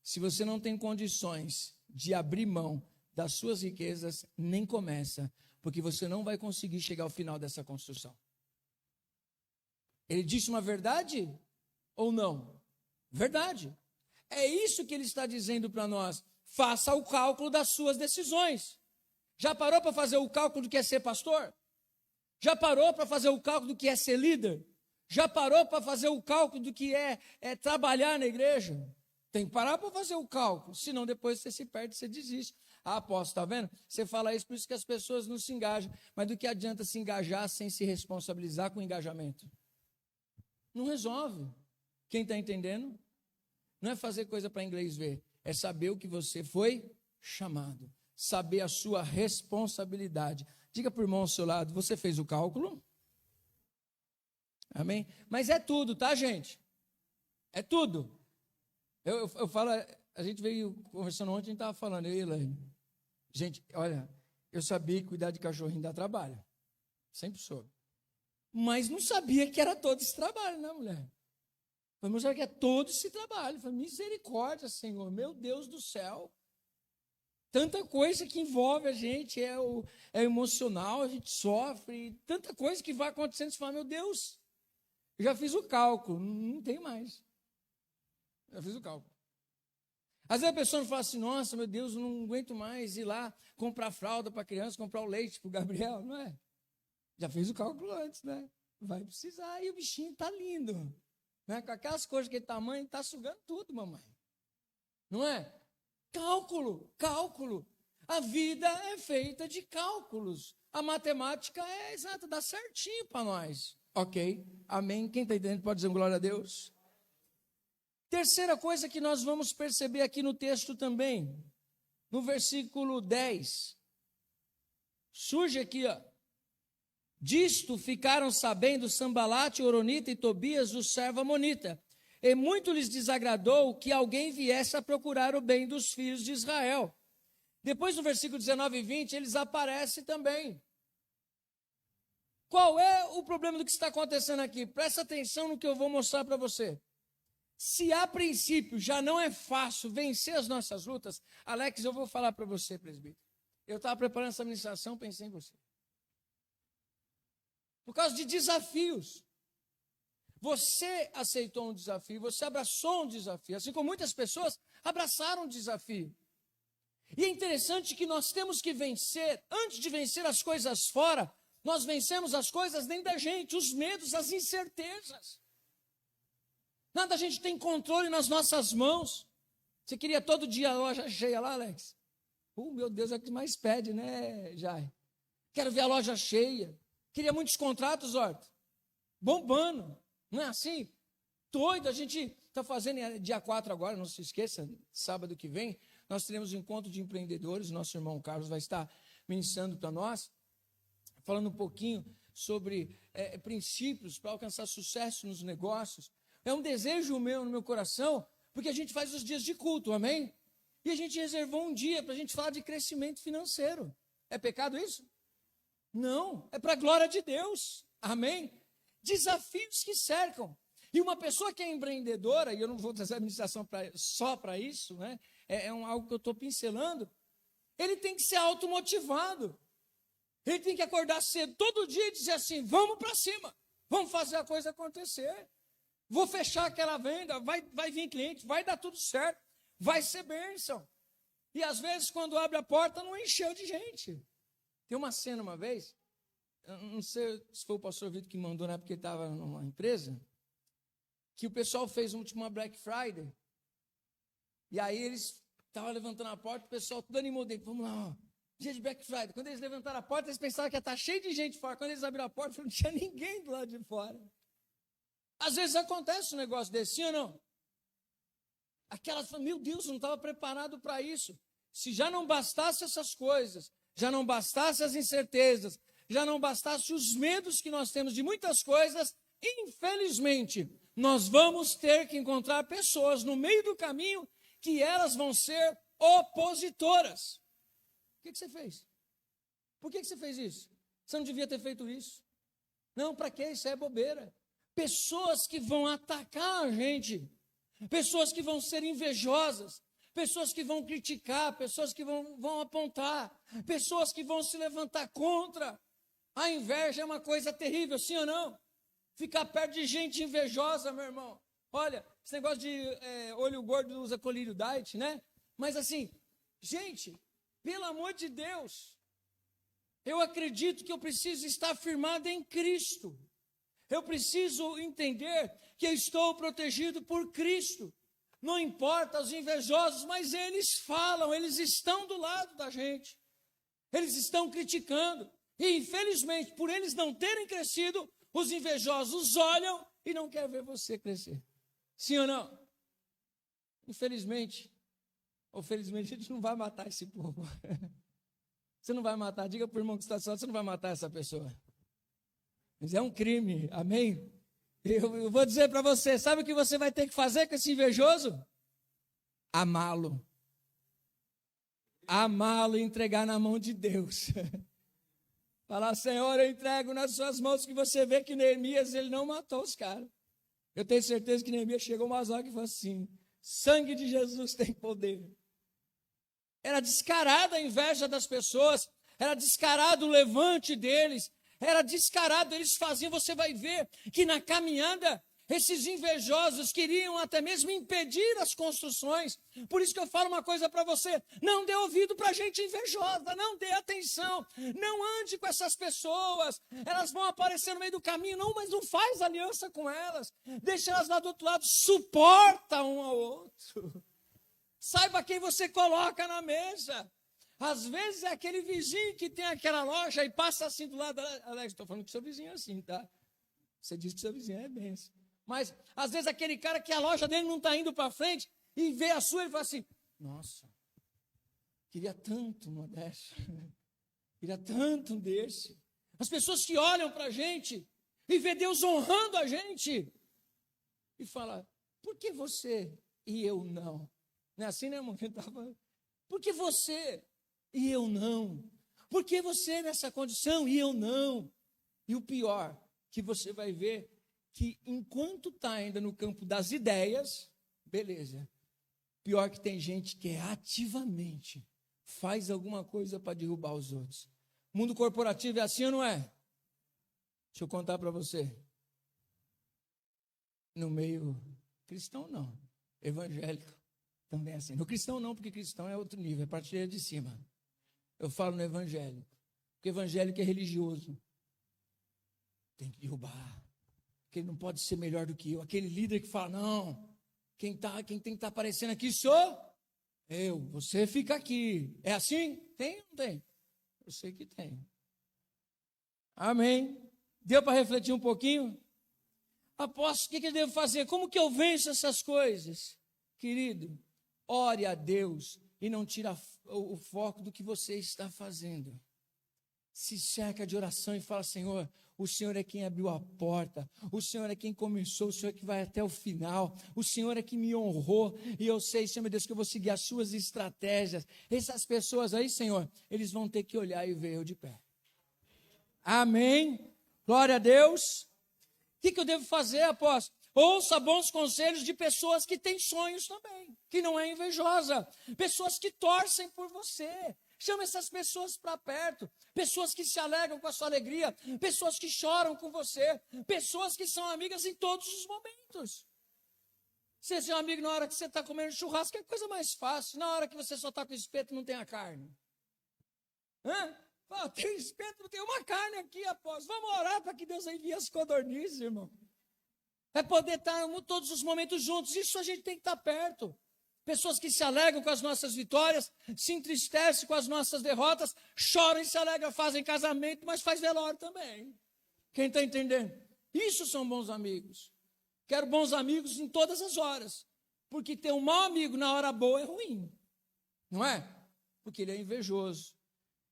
se você não tem condições de abrir mão das suas riquezas, nem começa, porque você não vai conseguir chegar ao final dessa construção. Ele disse uma verdade ou não? Verdade. É isso que ele está dizendo para nós. Faça o cálculo das suas decisões. Já parou para fazer o cálculo do que é ser pastor? Já parou para fazer o cálculo do que é ser líder? Já parou para fazer o cálculo do que é trabalhar na igreja? Tem que parar para fazer o cálculo, senão depois você se perde, você desiste. Ah, apóstolo, está vendo? Você fala isso, por isso que as pessoas não se engajam. Mas do que adianta se engajar sem se responsabilizar com o engajamento? Não resolve. Quem está entendendo? Não é fazer coisa para inglês ver, é saber o que você foi chamado, saber a sua responsabilidade. Diga para o irmão ao seu lado: você fez o cálculo? Amém? Mas é tudo, tá, gente? É tudo. Eu falo, a gente veio conversando ontem, a gente estava falando, eu e Elaine. Gente, olha, eu sabia que cuidar de cachorrinho dá trabalho. Sempre soube. Mas não sabia que era todo esse trabalho, né, mulher? Vamos ver que é todo esse trabalho. Eu falei: misericórdia, Senhor, meu Deus do céu. Tanta coisa que envolve a gente, é emocional, a gente sofre, tanta coisa que vai acontecendo, você fala: meu Deus, eu já fiz o cálculo, não tem mais. Já fiz o cálculo. Às vezes a pessoa fala assim: nossa, meu Deus, eu não aguento mais ir lá comprar fralda para a criança, comprar o leite para o Gabriel, não é? Já fez o cálculo antes, né? Vai precisar, e o bichinho está lindo. Né? Com aquelas coisas daquele tamanho, está sugando tudo, mamãe. Não é? Cálculo, cálculo. A vida é feita de cálculos. A matemática é exata, dá certinho para nós. Ok? Amém? Quem está entendendo pode dizer glória a Deus. Terceira coisa que nós vamos perceber aqui no texto também, no versículo 10. Surge aqui, ó. Disto ficaram sabendo Sambalate, Oronita e Tobias, o servo amonita. E muito lhes desagradou que alguém viesse a procurar o bem dos filhos de Israel. Depois, no versículo 19 e 20, eles aparecem também. Qual é o problema do que está acontecendo aqui? Presta atenção no que eu vou mostrar para você. Se a princípio já não é fácil vencer as nossas lutas, Alex, eu vou falar para você, presbítero. Eu estava preparando essa ministração, pensei em você. Por causa de desafios. Você aceitou um desafio, você abraçou um desafio, assim como muitas pessoas abraçaram um desafio. E é interessante que nós temos que vencer, antes de vencer as coisas fora, nós vencemos as coisas dentro da gente, os medos, as incertezas. Nada a gente tem controle nas nossas mãos. Você queria todo dia a loja cheia lá, Alex? Meu Deus, é o que mais pede, né, Jai? Quero ver a loja cheia. Queria muitos contratos, Horto. Bombando. Não é assim? Doido, a gente está fazendo dia 4 agora, não se esqueça, sábado que vem, nós teremos um encontro de empreendedores, nosso irmão Carlos vai estar ministrando para nós, falando um pouquinho sobre princípios para alcançar sucesso nos negócios. É um desejo meu no meu coração, porque a gente faz os dias de culto, amém? E a gente reservou um dia para a gente falar de crescimento financeiro. É pecado isso? Não, é para a glória de Deus. Amém? Desafios que cercam. E uma pessoa que é empreendedora, e eu não vou trazer administração só para isso, né? Algo que eu estou pincelando, ele tem que ser automotivado. Ele tem que acordar cedo todo dia e dizer assim, vamos para cima, vamos fazer a coisa acontecer. Vou fechar aquela venda, vai vir cliente, vai dar tudo certo, vai ser bênção. E às vezes quando abre a porta não encheu de gente. Tem uma cena uma vez, eu não sei se foi o pastor Vitor que mandou, né, porque ele estava numa empresa, que o pessoal fez uma Black Friday, e aí eles estavam levantando a porta, o pessoal tudo animou dele, vamos lá, ó, dia de Black Friday. Quando eles levantaram a porta, eles pensavam que ia estar cheio de gente fora. Quando eles abriram a porta, não tinha ninguém do lado de fora. Às vezes acontece um negócio desse, sim ou não? Aquelas falam, meu Deus, eu não estava preparado para isso. Se já não bastasse essas coisas, já não bastasse as incertezas, já não bastasse os medos que nós temos de muitas coisas, infelizmente, nós vamos ter que encontrar pessoas no meio do caminho que elas vão ser opositoras. O que você fez? Por que você fez isso? Você não devia ter feito isso. Não, para quê? Isso é bobeira. Pessoas que vão atacar a gente, pessoas que vão ser invejosas, pessoas que vão criticar, pessoas que vão apontar, pessoas que vão se levantar contra. A inveja é uma coisa terrível, sim ou não? Ficar perto de gente invejosa, meu irmão. Olha, esse negócio de olho gordo usa colírio diet, né? Mas assim, gente, pelo amor de Deus, eu acredito que eu preciso estar firmado em Cristo. Eu preciso entender que eu estou protegido por Cristo. Não importa os invejosos, mas eles falam, eles estão do lado da gente. Eles estão criticando. E infelizmente, por eles não terem crescido, os invejosos olham e não querem ver você crescer. Sim ou não? Infelizmente, ou felizmente, a gente não vai matar esse povo. Você não vai matar, diga para o irmão que está só, você não vai matar essa pessoa. Mas é um crime, amém? Eu vou dizer para você, sabe o que você vai ter que fazer com esse invejoso? Amá-lo. Amá-lo e entregar na mão de Deus. Falar, Senhor, eu entrego nas suas mãos, que você vê que Neemias, ele não matou os caras. Eu tenho certeza que Neemias chegou umas horas que falou assim, sangue de Jesus tem poder. Era descarada a inveja das pessoas, era descarado o levante deles, era descarado, eles faziam, você vai ver que na caminhada, esses invejosos queriam até mesmo impedir as construções. Por isso que eu falo uma coisa para você, não dê ouvido para gente invejosa, não dê atenção, não ande com essas pessoas, elas vão aparecer no meio do caminho, não, mas não faz aliança com elas, deixa elas lá do outro lado, suporta um ao outro. Saiba quem você coloca na mesa. Às vezes é aquele vizinho que tem aquela loja e passa assim do lado. Alex, estou falando que seu vizinho é assim, tá? Você diz que seu vizinho é benção. Mas às vezes aquele cara que a loja dele não está indo para frente e vê a sua e fala assim, nossa, queria tanto uma dessa. Queria tanto um desse. As pessoas que olham para a gente e vê Deus honrando a gente e fala, por que você e eu não? Não é assim, né, irmão? Por que você e eu não? Por que você nessa condição e eu não? E o pior, que você vai ver que enquanto está ainda no campo das ideias, beleza. Pior que tem gente que ativamente faz alguma coisa para derrubar os outros. O mundo corporativo é assim ou não é? Deixa eu contar para você. No meio cristão, não. Evangélico também é assim. No cristão não, porque cristão é outro nível, é partilha de cima. Eu falo no evangélico, porque evangélico é religioso. Tem que derrubar, porque ele não pode ser melhor do que eu. Aquele líder que fala, não, quem tem que estar aparecendo aqui sou eu, você fica aqui. É assim? Tem ou não tem? Eu sei que tem. Amém. Deu para refletir um pouquinho? Apóstolo, o que eu devo fazer? Como que eu venço essas coisas? Querido, ore a Deus e não tira o foco do que você está fazendo. Se cerca de oração e fala, Senhor, o Senhor é quem abriu a porta, o Senhor é quem começou, o Senhor é que vai até o final, o Senhor é que me honrou, e eu sei, Senhor meu Deus, que eu vou seguir as suas estratégias. Essas pessoas aí, Senhor, eles vão ter que olhar e ver eu de pé. Amém? Glória a Deus. O que eu devo fazer, apóstolo? Ouça bons conselhos de pessoas que têm sonhos também, que não é invejosa, pessoas que torcem por você. Chama essas pessoas para perto, pessoas que se alegram com a sua alegria, pessoas que choram com você, pessoas que são amigas em todos os momentos. Ser seu amigo na hora que você está comendo churrasco é a coisa mais fácil, na hora que você só está com espeto e não tem a carne. Tem espeto, não tem uma carne aqui, apóstolo. Vamos orar para que Deus envie as codornizes, irmão. É poder estar em todos os momentos juntos, isso a gente tem que estar perto. Pessoas que se alegram com as nossas vitórias, se entristecem com as nossas derrotas, choram e se alegram, fazem casamento, mas faz velório também. Quem está entendendo? Isso são bons amigos. Quero bons amigos em todas as horas, porque ter um mau amigo na hora boa é ruim, não é? Porque ele é invejoso.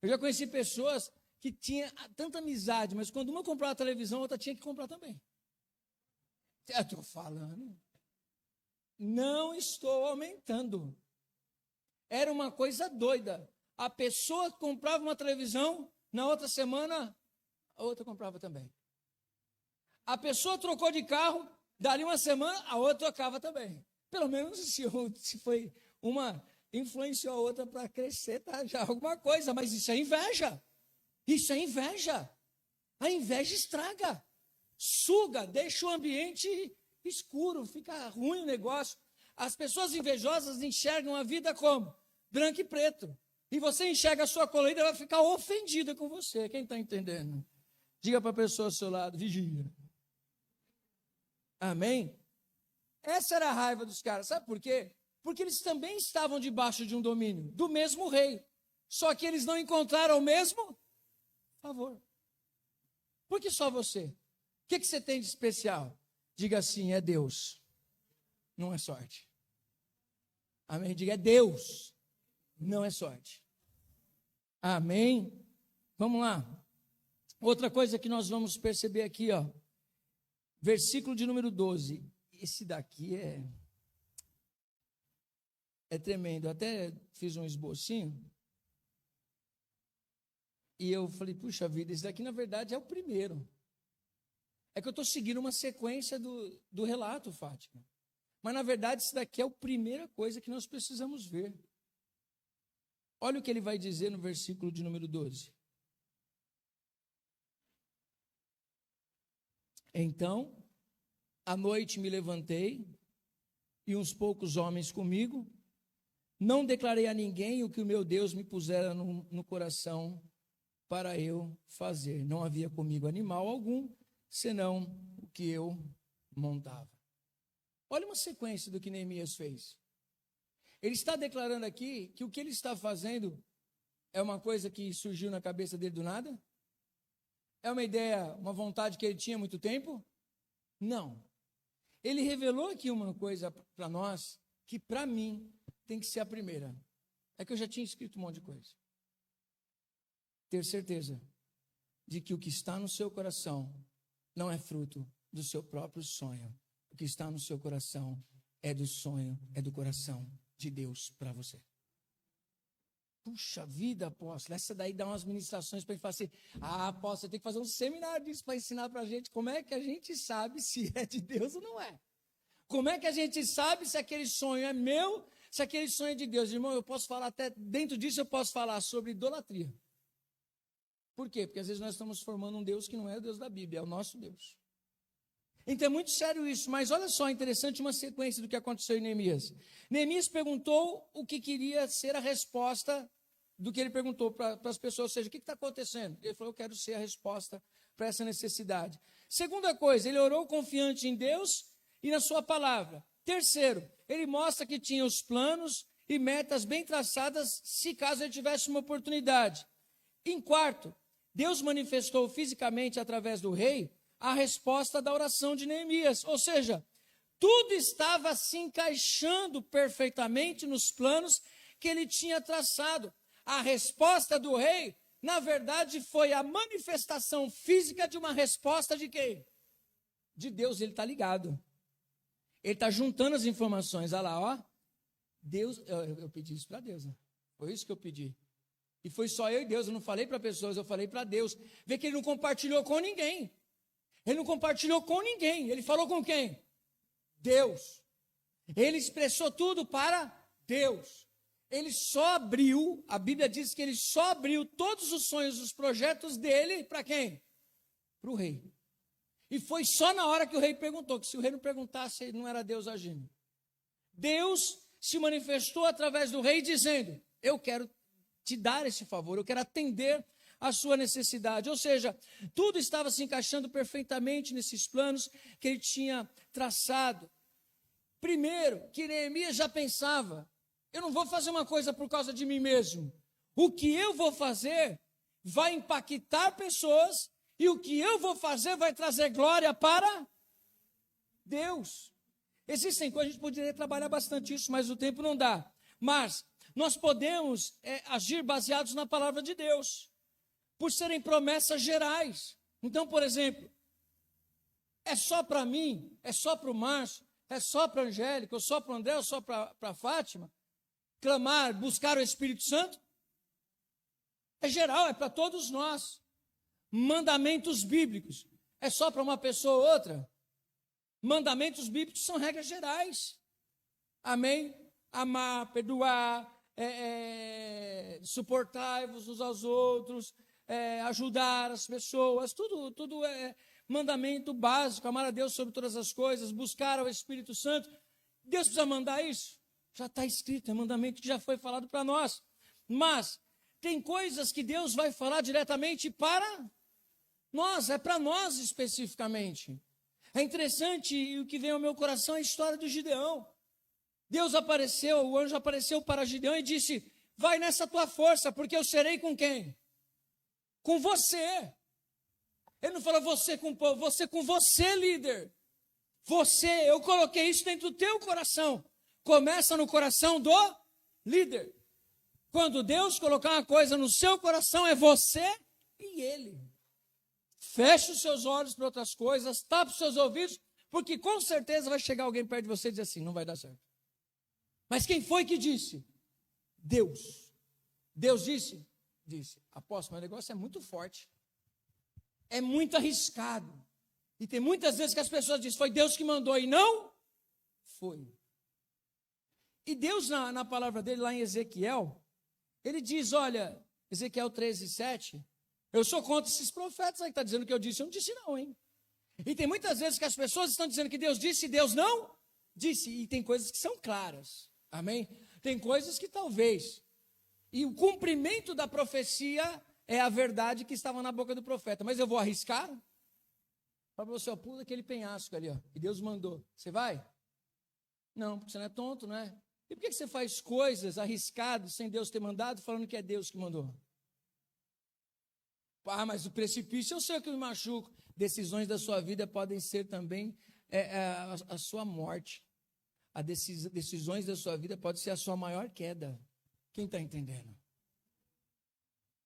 Eu já conheci pessoas que tinham tanta amizade, mas quando uma comprava a televisão, a outra tinha que comprar também. Eu estou falando. Não estou aumentando. Era uma coisa doida. A pessoa comprava uma televisão, na outra semana, a outra comprava também. A pessoa trocou de carro, dali uma semana, a outra trocava também. Pelo menos se foi uma influenciou a outra para crescer, tá? Já alguma coisa, mas isso é inveja. Isso é inveja. A inveja estraga, suga, deixa o ambiente escuro, fica ruim o negócio. As pessoas invejosas enxergam a vida como? Branco e preto. E você enxerga a sua colheita, ela vai ficar ofendida com você. Quem está entendendo? Diga para a pessoa ao seu lado, vigia. Amém? Essa era a raiva dos caras. Sabe por quê? Porque eles também estavam debaixo de um domínio, do mesmo rei. Só que eles não encontraram o mesmo favor. Por que só você? O que você tem de especial? Diga assim, é Deus. Não é sorte. Amém? Diga, é Deus. Não é sorte. Amém? Vamos lá. Outra coisa que nós vamos perceber aqui, ó. Versículo de número 12. Esse daqui é tremendo. Eu até fiz um esbocinho. E eu falei, puxa vida, esse daqui na verdade é o primeiro. É que eu estou seguindo uma sequência do relato, Fátima. Mas na verdade isso daqui é a primeira coisa que nós precisamos ver. Olha o que ele vai dizer no versículo de número 12. Então, à noite me levantei, e uns poucos homens comigo. Não declarei a ninguém o que o meu Deus me pusera no coração para eu fazer. Não havia comigo animal algum, senão o que eu montava. Olha uma sequência do que Neemias fez. Ele está declarando aqui que o que ele está fazendo é uma coisa que surgiu na cabeça dele do nada? É uma ideia, uma vontade que ele tinha há muito tempo? Não. Ele revelou aqui uma coisa para nós, que para mim tem que ser a primeira. É que eu já tinha escrito um monte de coisa. Ter certeza de que o que está no seu coração não é fruto do seu próprio sonho. O que está no seu coração é do sonho, é do coração de Deus para você. Puxa vida, apóstolo, essa daí dá umas ministrações para ele falar assim, apóstolo, você tem que fazer um seminário disso para ensinar para a gente como é que a gente sabe se é de Deus ou não é. Como é que a gente sabe se aquele sonho é meu, se aquele sonho é de Deus? Irmão, eu posso falar até, dentro disso eu posso falar sobre idolatria. Por quê? Porque às vezes nós estamos formando um Deus que não é o Deus da Bíblia, é o nosso Deus. Então é muito sério isso, mas olha só, interessante uma sequência do que aconteceu em Neemias. Neemias perguntou o que queria ser a resposta do que ele perguntou para as pessoas, ou seja, o que está acontecendo? Ele falou, eu quero ser a resposta para essa necessidade. Segunda coisa, ele orou confiante em Deus e na sua palavra. Terceiro, ele mostra que tinha os planos e metas bem traçadas, se caso ele tivesse uma oportunidade. Em quarto, Deus manifestou fisicamente através do rei a resposta da oração de Neemias, ou seja, tudo estava se encaixando perfeitamente nos planos que ele tinha traçado. A resposta do rei, na verdade, foi a manifestação física de uma resposta de quem? De Deus. Ele está ligado. Ele está juntando as informações. Olha lá, ó. Deus, eu pedi isso para Deus, né? Foi isso que eu pedi. E foi só eu e Deus, eu não falei para pessoas, eu falei para Deus. Vê que ele não compartilhou com ninguém. Ele não compartilhou com ninguém. Ele falou com quem? Deus. Ele expressou tudo para Deus. Ele só abriu, a Bíblia diz que ele só abriu todos os sonhos, os projetos dele, para quem? Para o rei. E foi só na hora que o rei perguntou, que se o rei não perguntasse, não era Deus agindo. Deus se manifestou através do rei dizendo, eu quero te dar esse favor, eu quero atender a sua necessidade. Ou seja, tudo estava se encaixando perfeitamente nesses planos que ele tinha traçado. Primeiro, que Neemias já pensava, eu não vou fazer uma coisa por causa de mim mesmo. O que eu vou fazer vai impactar pessoas e o que eu vou fazer vai trazer glória para Deus. Existem coisas, a gente poderia trabalhar bastante isso, mas o tempo não dá. Mas nós podemos agir baseados na palavra de Deus, por serem promessas gerais. Então, por exemplo, é só para mim, é só para o Márcio, é só para a Angélica, ou só para o André, ou só para a Fátima, clamar, buscar o Espírito Santo? É geral, é para todos nós. Mandamentos bíblicos, é só para uma pessoa ou outra? Mandamentos bíblicos são regras gerais. Amém? Amar, perdoar, suportar-vos uns aos outros, ajudar as pessoas, tudo é mandamento básico, amar a Deus sobre todas as coisas, buscar o Espírito Santo. Deus precisa mandar isso? Já está escrito, é mandamento que já foi falado para nós. Mas tem coisas que Deus vai falar diretamente para nós, é para nós especificamente. É interessante, e o que vem ao meu coração é a história do Gideão. Deus apareceu, o anjo apareceu para Gideão e disse, vai nessa tua força, porque eu serei com quem? Com você. Ele não falou você com o povo, você com você, líder. Você, eu coloquei isso dentro do teu coração. Começa no coração do líder. Quando Deus colocar uma coisa no seu coração, é você e ele. Feche os seus olhos para outras coisas, tape os seus ouvidos, porque com certeza vai chegar alguém perto de você e dizer assim, não vai dar certo. Mas quem foi que disse? Deus. Deus disse? Disse. Apóstolo, mas o negócio é muito forte. É muito arriscado. E tem muitas vezes que as pessoas dizem, foi Deus que mandou, e não foi. E Deus, na palavra dele, lá em Ezequiel, ele diz, olha, Ezequiel 13:7, eu sou contra esses profetas aí que estão dizendo que eu não disse não, hein? E tem muitas vezes que as pessoas estão dizendo que Deus disse e Deus não disse. E tem coisas que são claras, amém? Tem coisas que talvez, e o cumprimento da profecia é a verdade que estava na boca do profeta. Mas eu vou arriscar? Para você, pula aquele penhasco ali, ó, que Deus mandou. Você vai? Não, porque você não é tonto, não é? E por que você faz coisas arriscadas sem Deus ter mandado, falando que é Deus que mandou? Ah, mas o precipício eu sei que me machuco. Decisões da sua vida podem ser também a sua morte. As decisões da sua vida podem ser a sua maior queda. Quem está entendendo?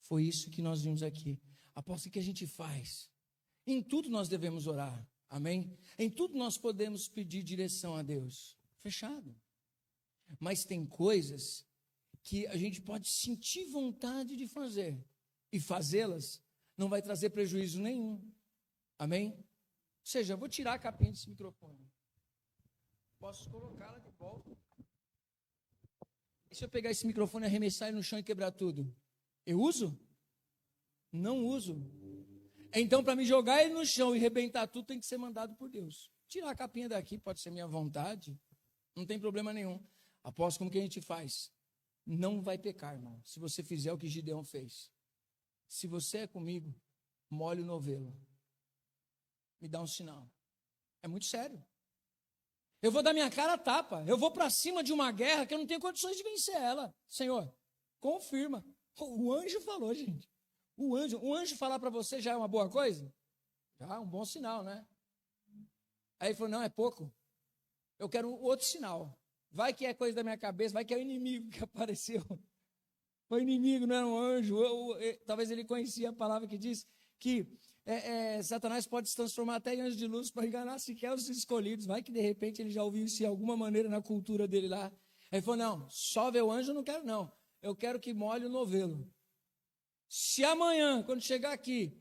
Foi isso que nós vimos aqui. Apóstolo, o que a gente faz? Em tudo nós devemos orar. Amém? Em tudo nós podemos pedir direção a Deus. Fechado. Mas tem coisas que a gente pode sentir vontade de fazer. E fazê-las não vai trazer prejuízo nenhum. Amém? Ou seja, eu vou tirar a capinha desse microfone. Posso colocá-la de volta. E se eu pegar esse microfone, arremessar ele no chão e quebrar tudo? Eu uso? Não uso. Então, para me jogar ele no chão e arrebentar tudo, tem que ser mandado por Deus. Tirar a capinha daqui pode ser minha vontade. Não tem problema nenhum. Após como que a gente faz? Não vai pecar, irmão. Se você fizer o que Gideão fez. Se você é comigo, molhe o novelo. Me dá um sinal. É muito sério. Eu vou dar minha cara a tapa. Eu vou para cima de uma guerra que eu não tenho condições de vencer ela. Senhor, confirma. O anjo falou, gente. Um anjo falar para você já é uma boa coisa? Já é um bom sinal, né? Aí ele falou, não, é pouco. Eu quero outro sinal. Vai que é coisa da minha cabeça, vai que é o inimigo que apareceu. O inimigo não era um anjo. Talvez ele conhecia a palavra que diz que Satanás pode se transformar até em anjo de luz para enganar sequer os escolhidos. Vai que de repente ele já ouviu isso de alguma maneira na cultura dele lá. Aí ele falou, não, só ver o anjo eu não quero não. Eu quero que molhe o novelo. Se amanhã, quando chegar aqui,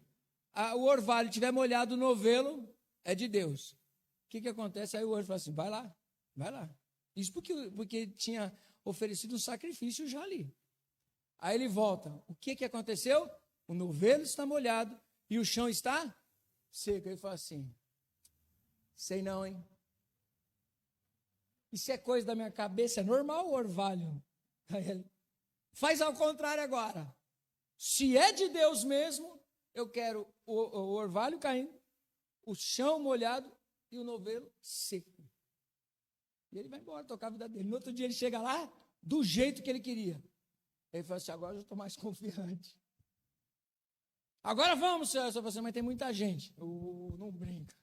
o orvalho estiver molhado, o novelo é de Deus. O que acontece? Aí o anjo fala assim, vai lá, vai lá. Isso porque tinha oferecido um sacrifício já ali. Aí ele volta. O que aconteceu? O novelo está molhado e o chão está seco. Ele fala assim, sei não, hein? Isso é coisa da minha cabeça, é normal o orvalho. Aí ele, faz ao contrário agora. Se é de Deus mesmo, eu quero o orvalho caindo, o chão molhado e o novelo seco. E ele vai embora, tocar a vida dele. No outro dia ele chega lá, do jeito que ele queria. Ele fala assim, agora eu estou mais confiante. Agora vamos, senhor. Eu falo assim, mas tem muita gente. Não brinca.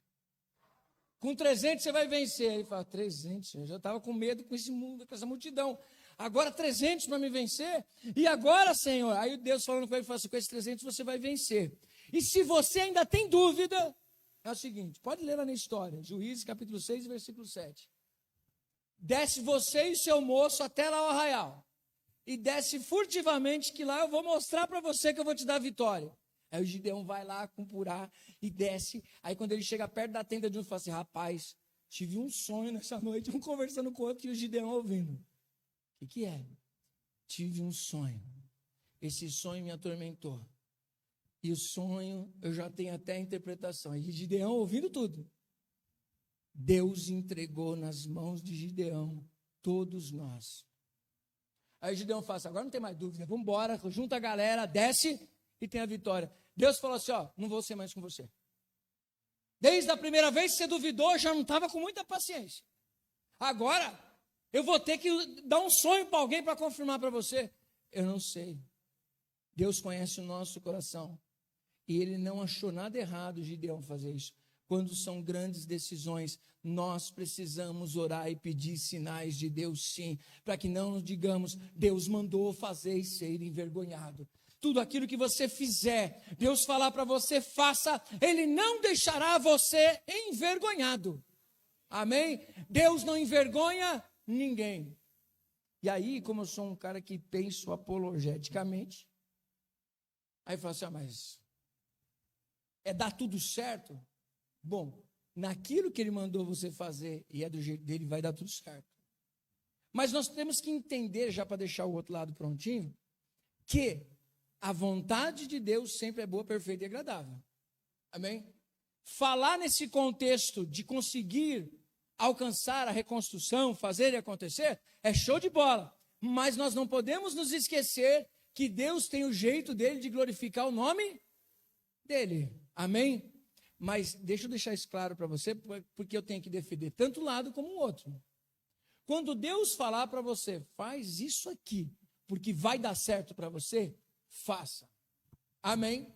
Com 300 você vai vencer. Ele fala, 300? Eu já estava com medo com esse mundo, com essa multidão. Agora 300 para me vencer? E agora, Senhor? Aí Deus falando com ele, fala assim, com esses 300 você vai vencer. E se você ainda tem dúvida, é o seguinte, pode ler lá na história, Juízes capítulo 6, versículo 7. Desce você e seu moço até lá ao arraial. E desce furtivamente, que lá eu vou mostrar para você que eu vou te dar a vitória. Aí o Gideão vai lá com purá e desce. Aí quando ele chega perto da tenda de um, fala assim, rapaz, tive um sonho nessa noite, um conversando com o outro e o Gideão ouvindo. O que é? Tive um sonho. Esse sonho me atormentou. E o sonho, eu já tenho até a interpretação. E Gideão ouvindo tudo. Deus entregou nas mãos de Gideão todos nós. Aí Gideão fala assim, agora não tem mais dúvida, vamos embora, junta a galera, desce e tem a vitória. Deus falou assim, ó, não vou ser mais com você. Desde a primeira vez que você duvidou, já não estava com muita paciência. Agora, eu vou ter que dar um sonho para alguém para confirmar para você. Eu não sei. Deus conhece o nosso coração. E ele não achou nada errado, Gideão, fazer isso. Quando são grandes decisões, nós precisamos orar e pedir sinais de Deus, sim, para que não digamos, Deus mandou fazer e ser envergonhado. Tudo aquilo que você fizer, Deus falar para você, faça, Ele não deixará você envergonhado. Amém? Deus não envergonha ninguém. E aí, como eu sou um cara que penso apologeticamente, aí fala assim, mas é dar tudo certo? Bom, naquilo que ele mandou você fazer, e é do jeito dele, vai dar tudo certo. Mas nós temos que entender, já para deixar o outro lado prontinho, que a vontade de Deus sempre é boa, perfeita e agradável. Amém? Falar nesse contexto de conseguir alcançar a reconstrução, fazer e acontecer, é show de bola. Mas nós não podemos nos esquecer que Deus tem o jeito dele de glorificar o nome dele. Amém? Mas deixa eu deixar isso claro para você, porque eu tenho que defender tanto um lado como o outro. Quando Deus falar para você, faz isso aqui, porque vai dar certo para você, faça. Amém?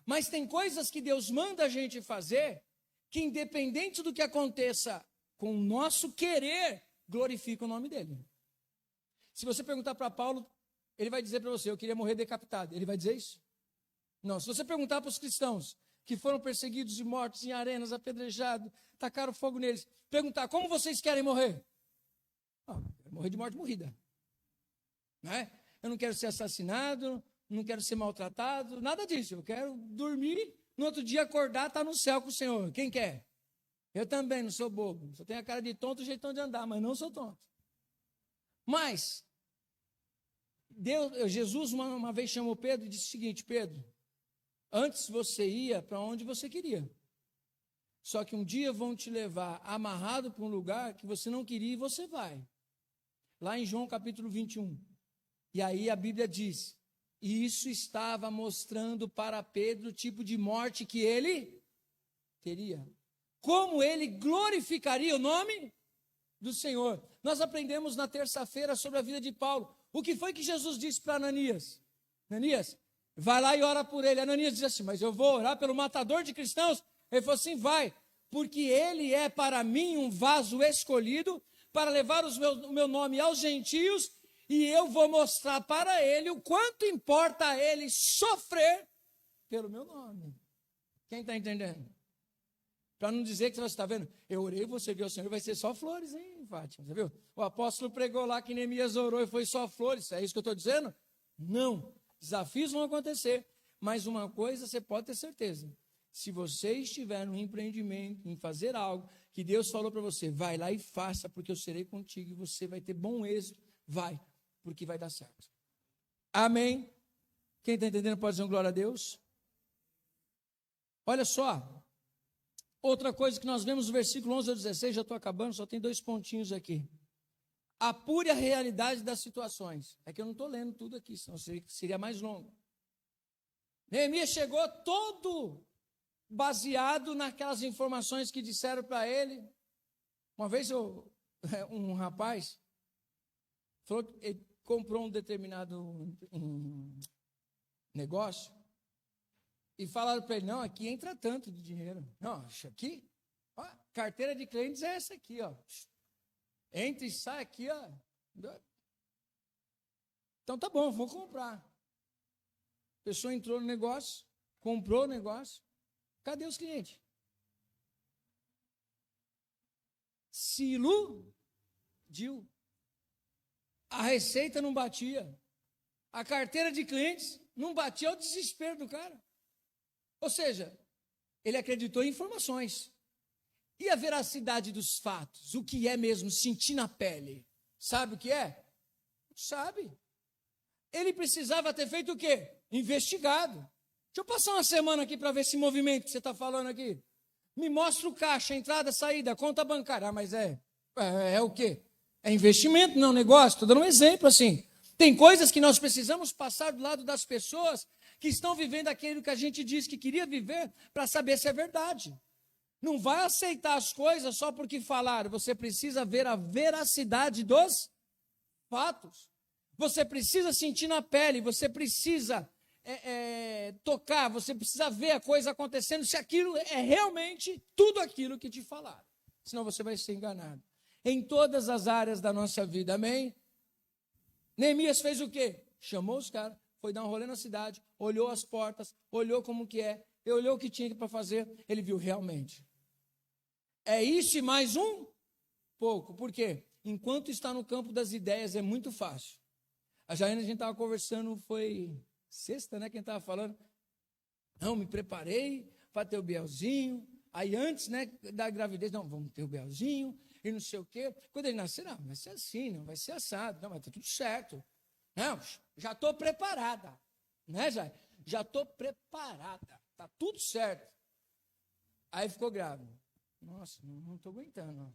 Mas tem coisas que Deus manda a gente fazer, que independente do que aconteça com o nosso querer, glorifica o nome dele. Se você perguntar para Paulo, ele vai dizer para você, eu queria morrer decapitado. Ele vai dizer isso? Não. Se você perguntar para os cristãos, que foram perseguidos e mortos em arenas, apedrejados, tacaram fogo neles, perguntar, como vocês querem morrer? Quero morrer de morte morrida. Não é? Eu não quero ser assassinado, não quero ser maltratado, nada disso. Eu quero dormir, no outro dia acordar, estar no céu com o Senhor. Quem quer? Eu também não sou bobo. Só tenho a cara de tonto, o jeitão de andar, mas não sou tonto. Mas, Jesus uma vez chamou Pedro e disse o seguinte, Pedro, antes você ia para onde você queria. Só que um dia vão te levar amarrado para um lugar que você não queria e você vai. Lá em João capítulo 21. E aí a Bíblia diz, e isso estava mostrando para Pedro o tipo de morte que ele teria. Como ele glorificaria o nome do Senhor. Nós aprendemos na terça-feira sobre a vida de Paulo. O que foi que Jesus disse para Ananias? Ananias, vai lá e ora por ele. Ananias diz assim, mas eu vou orar pelo matador de cristãos? Ele falou assim, vai, porque ele é para mim um vaso escolhido para levar o meu nome aos gentios e eu vou mostrar para ele o quanto importa a ele sofrer pelo meu nome. Quem está entendendo? Para não dizer que você está vendo, eu orei, você viu o Senhor, vai ser só flores, hein, Fátima? Você viu? O apóstolo pregou lá que Neemias orou e foi só flores, é isso que eu estou dizendo? Não. Desafios vão acontecer, Mas uma coisa você pode ter certeza. Se você estiver no empreendimento, em fazer algo, que Deus falou para você, vai lá e faça, porque eu serei contigo e você vai ter bom êxito. Vai, porque vai dar certo. Amém? Quem está entendendo pode dizer um glória a Deus? Olha só, outra coisa que nós vemos no versículo 11 ao 16, já estou acabando, só tem 2 pontinhos aqui. Apure a realidade das situações. É que eu não estou lendo tudo aqui, senão seria mais longo. Neemias chegou todo baseado naquelas informações que disseram para ele. Uma vez um rapaz falou que ele comprou um determinado negócio e falaram para ele, não, aqui entra tanto de dinheiro. Não, aqui, ó, carteira de clientes é essa aqui, ó. Entra e sai aqui, ó. Então tá bom, vou comprar. A pessoa entrou no negócio, comprou o negócio. Cadê os clientes? Se iludiu. A receita não batia. A carteira de clientes não batia, o desespero do cara. Ou seja, ele acreditou em informações. E a veracidade dos fatos? O que é mesmo sentir na pele? Sabe o que é? Sabe. Ele precisava ter feito o quê? Investigado. Deixa eu passar uma semana aqui para ver esse movimento que você está falando aqui. Me mostra o caixa, entrada, saída, conta bancária. Ah, mas é o quê? É investimento, não negócio. Estou dando um exemplo assim. Tem coisas que nós precisamos passar do lado das pessoas que estão vivendo aquilo que a gente disse que queria viver para saber se é verdade. Não vai aceitar as coisas só porque falaram. Você precisa ver a veracidade dos fatos. Você precisa sentir na pele, você precisa tocar, você precisa ver a coisa acontecendo, se aquilo é realmente tudo aquilo que te falaram. Senão você vai ser enganado. Em todas as áreas da nossa vida, amém? Neemias fez o quê? Chamou os caras, foi dar um rolê na cidade, olhou as portas, olhou como que olhou o que tinha para fazer, ele viu realmente. É isso e mais um pouco. Por quê? Enquanto está no campo das ideias é muito fácil. A Jaiane, a gente estava conversando, foi sexta, né? Quem estava falando? Não, me preparei para ter o Bielzinho. Aí antes, né, da gravidez, não, vamos ter o Bielzinho e não sei o quê. Quando ele nascer, não, vai ser assim, não vai ser assado. Não, vai ter tudo certo. Não, já estou preparada. Né, Jai? Já estou preparada. Está tudo certo. Aí ficou grávida. Nossa, não estou aguentando.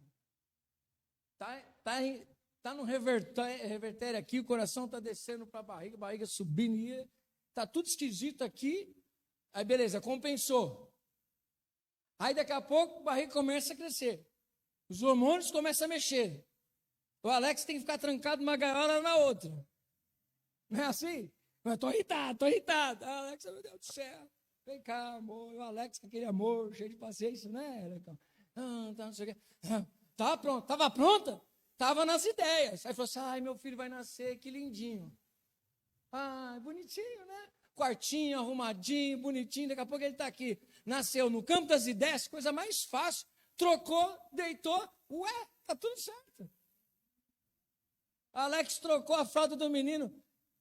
Está no revertério aqui, o coração está descendo para a barriga subindo, está tudo esquisito aqui. Aí beleza, compensou. Aí daqui a pouco a barriga começa a crescer. Os hormônios começam a mexer. O Alex tem que ficar trancado numa gaiola na outra. Não é assim? Eu estou irritado. Alex, meu Deus do céu. Vem cá, amor. O Alex com aquele amor, cheio de paciência, né? Não sei o quê. Estava pronto. Estava pronta? Estava nas ideias. Aí falou assim, ai, meu filho vai nascer, que lindinho. Ai, bonitinho, né? Quartinho, arrumadinho, bonitinho. Daqui a pouco ele está aqui. Nasceu no campo das ideias, coisa mais fácil. Trocou, deitou. Ué, está tudo certo. Alex trocou a fralda do menino.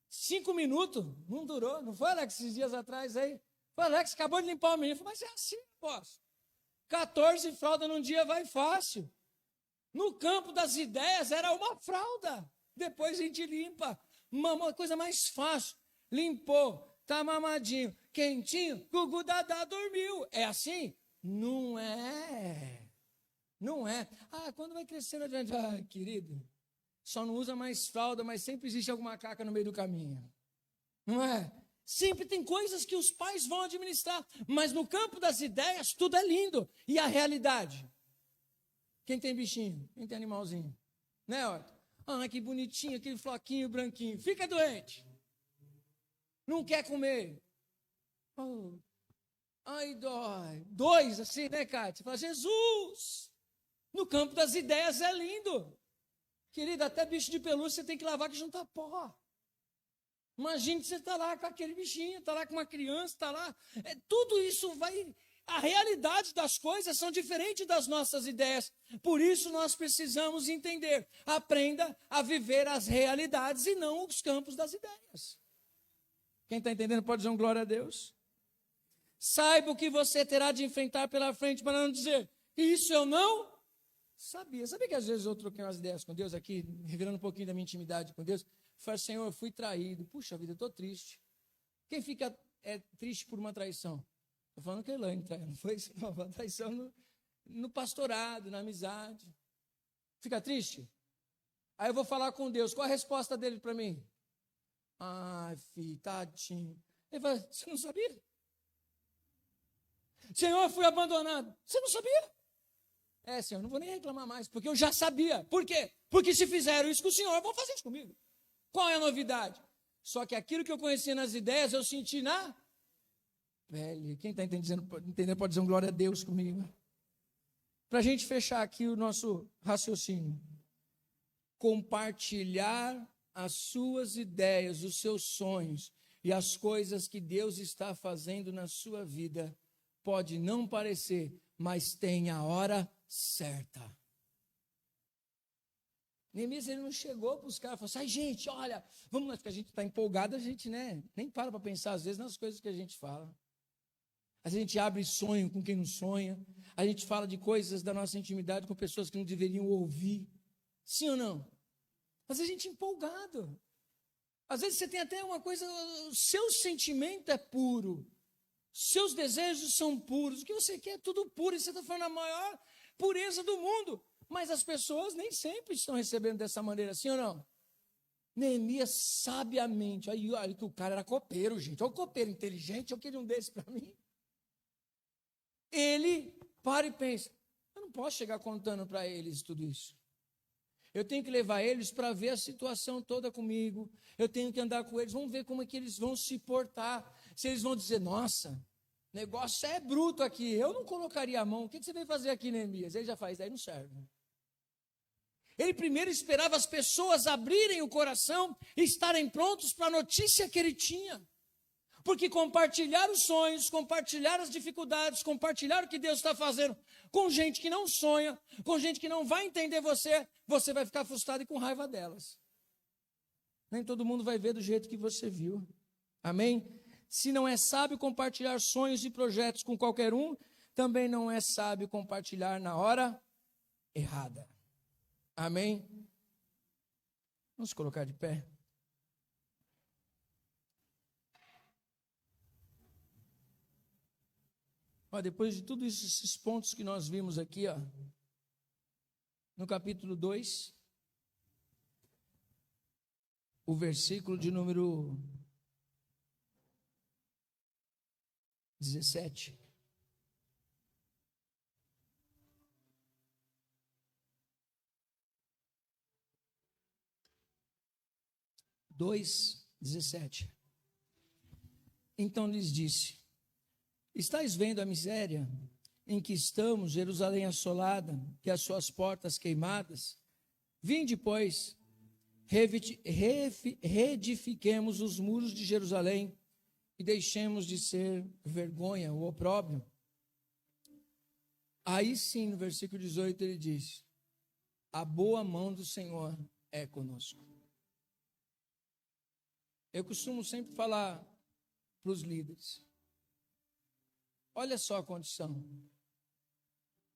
5 minutos. Não durou. Não foi, Alex, esses dias atrás aí? Foi, Alex, acabou de limpar o menino. Falei, mas é assim, posso. 14 fraldas num dia vai fácil. No campo das ideias era uma fralda. Depois a gente limpa. Uma coisa mais fácil. Limpou. Tá mamadinho. Quentinho. Gugu Dadá dormiu. É assim? Não é. Não é. Ah, quando vai crescendo adiante? Ah, querido. Só não usa mais fralda, mas sempre existe alguma caca no meio do caminho. Não é? Sempre tem coisas que os pais vão administrar. Mas no campo das ideias tudo é lindo. E a realidade? Quem tem bichinho? Quem tem animalzinho? Né, Horta? Ah, que bonitinho, aquele floquinho branquinho. Fica doente. Não quer comer. Oh. Ai, dói. 2, assim, né, Cátia? Você fala, Jesus! No campo das ideias é lindo. Querida, até bicho de pelúcia você tem que lavar que junta pó. Imagine que você está lá com aquele bichinho, está lá com uma criança, está lá. Tudo isso vai... A realidade das coisas são diferentes das nossas ideias. Por isso nós precisamos entender. Aprenda a viver as realidades e não os campos das ideias. Quem está entendendo pode dizer um glória a Deus. Saiba o que você terá de enfrentar pela frente, para não dizer, isso eu não sabia. Sabia que às vezes eu troquei umas ideias com Deus aqui, revelando um pouquinho da minha intimidade com Deus? Falei, Senhor, eu fui traído. Puxa vida, eu estou triste. Quem fica triste por uma traição? Estou falando que a Elaine traiu, não foi isso? Não, uma traição no pastorado, na amizade. Fica triste? Aí eu vou falar com Deus. Qual a resposta dele para mim? Ai, filho, tadinho. Ele fala, você não sabia? Senhor, eu fui abandonado. Você não sabia? Senhor, não vou nem reclamar mais, porque eu já sabia. Por quê? Porque se fizeram isso com o Senhor, vão fazer isso comigo. Qual é a novidade? Só que aquilo que eu conhecia nas ideias, eu senti na pele. Quem está entendendo pode dizer um glória a Deus comigo. Para a gente fechar aqui o nosso raciocínio. Compartilhar as suas ideias, os seus sonhos e as coisas que Deus está fazendo na sua vida pode não parecer, mas tem a hora certa. Neemias, ele não chegou para os caras e falou assim, ai gente, olha, vamos lá, porque a gente está empolgado, a gente nem para pensar às vezes nas coisas que a gente fala. A gente abre sonho com quem não sonha, a gente fala de coisas da nossa intimidade com pessoas que não deveriam ouvir. Sim ou não? Mas a gente é empolgado. Às vezes você tem até uma coisa, o seu sentimento é puro. Seus desejos são puros. O que você quer é tudo puro. E você está falando a maior pureza do mundo. Mas as pessoas nem sempre estão recebendo dessa maneira, sim ou não? Neemias sabiamente. Aí, olha que o cara era copeiro, gente. Olha o copeiro inteligente. Eu queria um desse para mim. Ele para e pensa. Eu não posso chegar contando para eles tudo isso. Eu tenho que levar eles para ver a situação toda comigo. Eu tenho que andar com eles. Vamos ver como é que eles vão se portar. Se eles vão dizer, nossa, negócio é bruto aqui. Eu não colocaria a mão. O que você veio fazer aqui, Neemias? Ele já faz, daí não serve. Ele primeiro esperava as pessoas abrirem o coração e estarem prontos para a notícia que ele tinha. Porque compartilhar os sonhos, compartilhar as dificuldades, compartilhar o que Deus está fazendo com gente que não sonha, com gente que não vai entender você, você vai ficar frustrado e com raiva delas. Nem todo mundo vai ver do jeito que você viu. Amém? Se não é sábio compartilhar sonhos e projetos com qualquer um, também não é sábio compartilhar na hora errada. Amém? Vamos colocar de pé. Depois de tudo isso, esses pontos que nós vimos aqui, no capítulo 2, o versículo de número 17. Então lhes disse, estais vendo a miséria em que estamos, Jerusalém assolada, e as suas portas queimadas? Vinde, pois, reedifiquemos os muros de Jerusalém e deixemos de ser vergonha ou opróbrio. Aí sim, no versículo 18, ele diz, a boa mão do Senhor é conosco. Eu costumo sempre falar para os líderes, olha só a condição.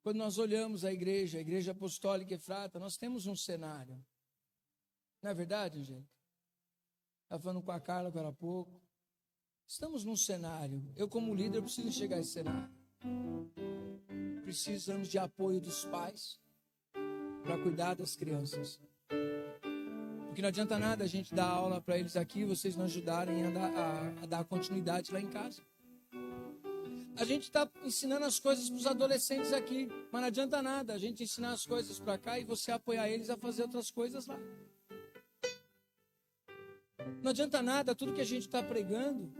Quando nós olhamos a igreja apostólica Efrata, nós temos um cenário. Não é verdade, gente? Estava falando com a Carla agora há pouco. Estamos num cenário. Eu, como líder, preciso chegar a esse cenário. Precisamos de apoio dos pais para cuidar das crianças. Porque não adianta nada a gente dar aula para eles aqui e vocês não ajudarem a dar continuidade lá em casa. A gente está ensinando as coisas para os adolescentes aqui, mas não adianta nada a gente ensinar as coisas para cá e você apoiar eles a fazer outras coisas lá. Não adianta nada tudo que a gente está pregando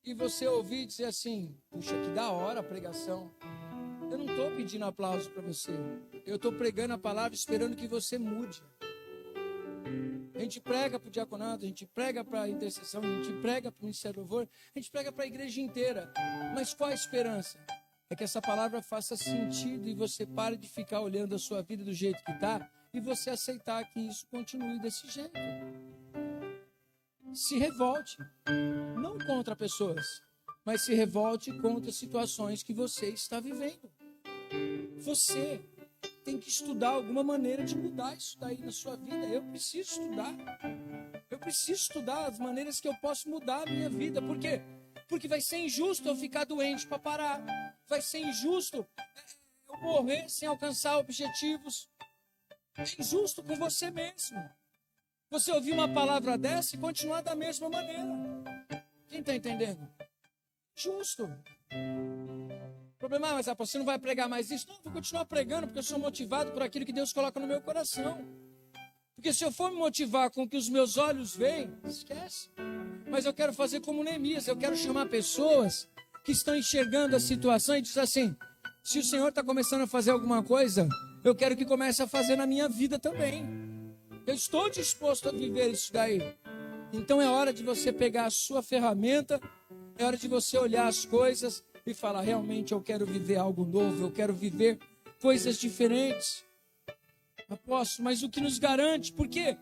e você ouvir e dizer assim, puxa, que da hora a pregação. Eu não estou pedindo aplauso para você, eu estou pregando a palavra esperando que você mude. A gente prega para o diaconato, a gente prega para a intercessão, a gente prega para o Ministério do Louvor, a gente prega para a igreja inteira. Mas qual a esperança? É que essa palavra faça sentido e você pare de ficar olhando a sua vida do jeito que está e você aceitar que isso continue desse jeito. Se revolte, não contra pessoas, mas se revolte contra situações que você está vivendo. Você tem que estudar alguma maneira de mudar isso daí na sua vida. Eu preciso estudar. Eu preciso estudar as maneiras que eu posso mudar a minha vida. Por quê? Porque vai ser injusto eu ficar doente para parar. Vai ser injusto eu morrer sem alcançar objetivos. É injusto com você mesmo. Você ouvir uma palavra dessa e continuar da mesma maneira. Quem está entendendo? Justo. O problema é, mas você não vai pregar mais isso? Não, eu vou continuar pregando porque eu sou motivado por aquilo que Deus coloca no meu coração. Porque se eu for me motivar com o que os meus olhos veem, esquece. Mas eu quero fazer como Neemias, eu quero chamar pessoas que estão enxergando a situação e dizer assim, se o Senhor está começando a fazer alguma coisa, eu quero que comece a fazer na minha vida também. Eu estou disposto a viver isso daí. Então é hora de você pegar a sua ferramenta, é hora de você olhar as coisas e falar, realmente eu quero viver algo novo, eu quero viver coisas diferentes. Apóstolo, mas o que nos garante? Por quê?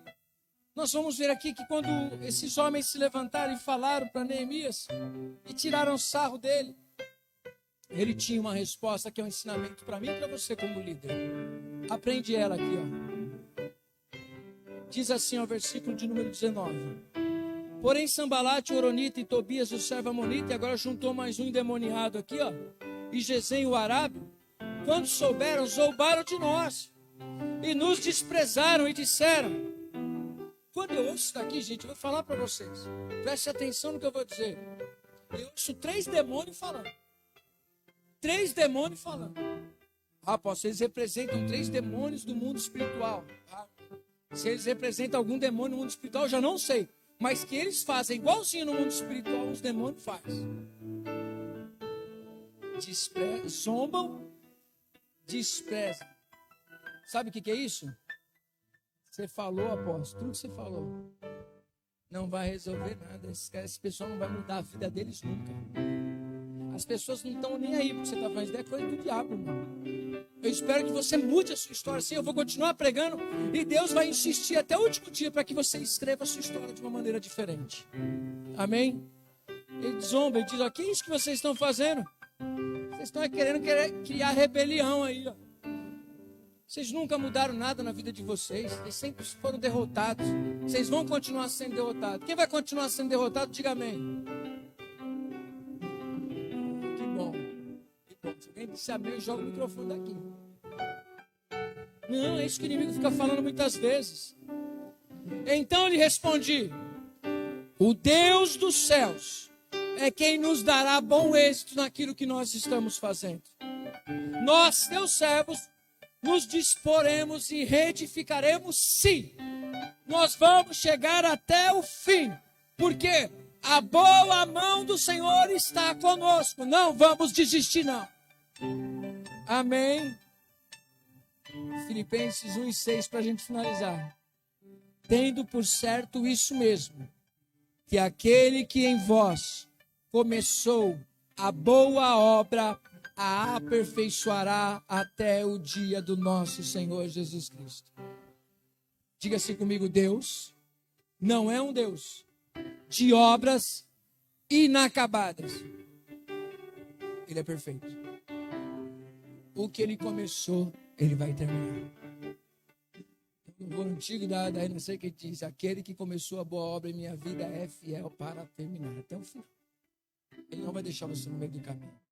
Nós vamos ver aqui que quando esses homens se levantaram e falaram para Neemias e tiraram sarro dele, ele tinha uma resposta que é um ensinamento para mim e para você como líder. Aprende ela aqui, ó. Diz assim, ó, versículo de número 19. Porém, Sambalate, o Horonita e Tobias, o servo Amonita, e agora juntou mais um endemoniado aqui, ó, e Gesem, o Arábio, quando souberam, zombaram de nós e nos desprezaram e disseram. Quando eu ouço isso daqui, gente, eu vou falar para vocês. Preste atenção no que eu vou dizer. Eu ouço 3 demônios falando. 3 demônios falando. Apóstolo, eles representam 3 demônios do mundo espiritual. Tá? Se eles representam algum demônio no mundo espiritual, eu já não sei. Mas que eles fazem igualzinho no mundo espiritual, os demônios fazem. Zombam, desprezam. Sabe o que é isso? Você falou, apóstolo, tudo que você falou não vai resolver nada. Esse pessoal não vai mudar a vida deles nunca. As pessoas não estão nem aí porque você está fazendo, é coisa do diabo, irmão. Eu espero que você mude a sua história assim. Eu vou continuar pregando e Deus vai insistir até o último dia para que você escreva a sua história de uma maneira diferente. Amém? Ele zomba, ele diz, ó, que é isso que vocês estão fazendo? Vocês estão querendo criar rebelião aí, ó. Vocês nunca mudaram nada na vida de vocês. Vocês sempre foram derrotados. Vocês vão continuar sendo derrotados. Quem vai continuar sendo derrotado, diga amém. Que bom. Que bom. Se alguém disse amém, eu jogo o microfone daqui. Não, é isso que o inimigo fica falando muitas vezes. Então lhe respondi, o Deus dos céus é quem nos dará bom êxito naquilo que nós estamos fazendo. Nós, teus servos, nos disporemos e reedificaremos, sim. Nós vamos chegar até o fim. Porque a boa mão do Senhor está conosco. Não vamos desistir, não. Amém. Filipenses 1:6 para a gente finalizar. Tendo por certo isso mesmo, que aquele que em vós começou a boa obra, a aperfeiçoará até o dia do nosso Senhor Jesus Cristo. Diga assim comigo, Deus não é um Deus de obras inacabadas. Ele é perfeito. O que ele começou, ele vai terminar. O antigo da não sei o que diz, aquele que começou a boa obra em minha vida é fiel para terminar até o fim. Ele não vai deixar você no meio do caminho.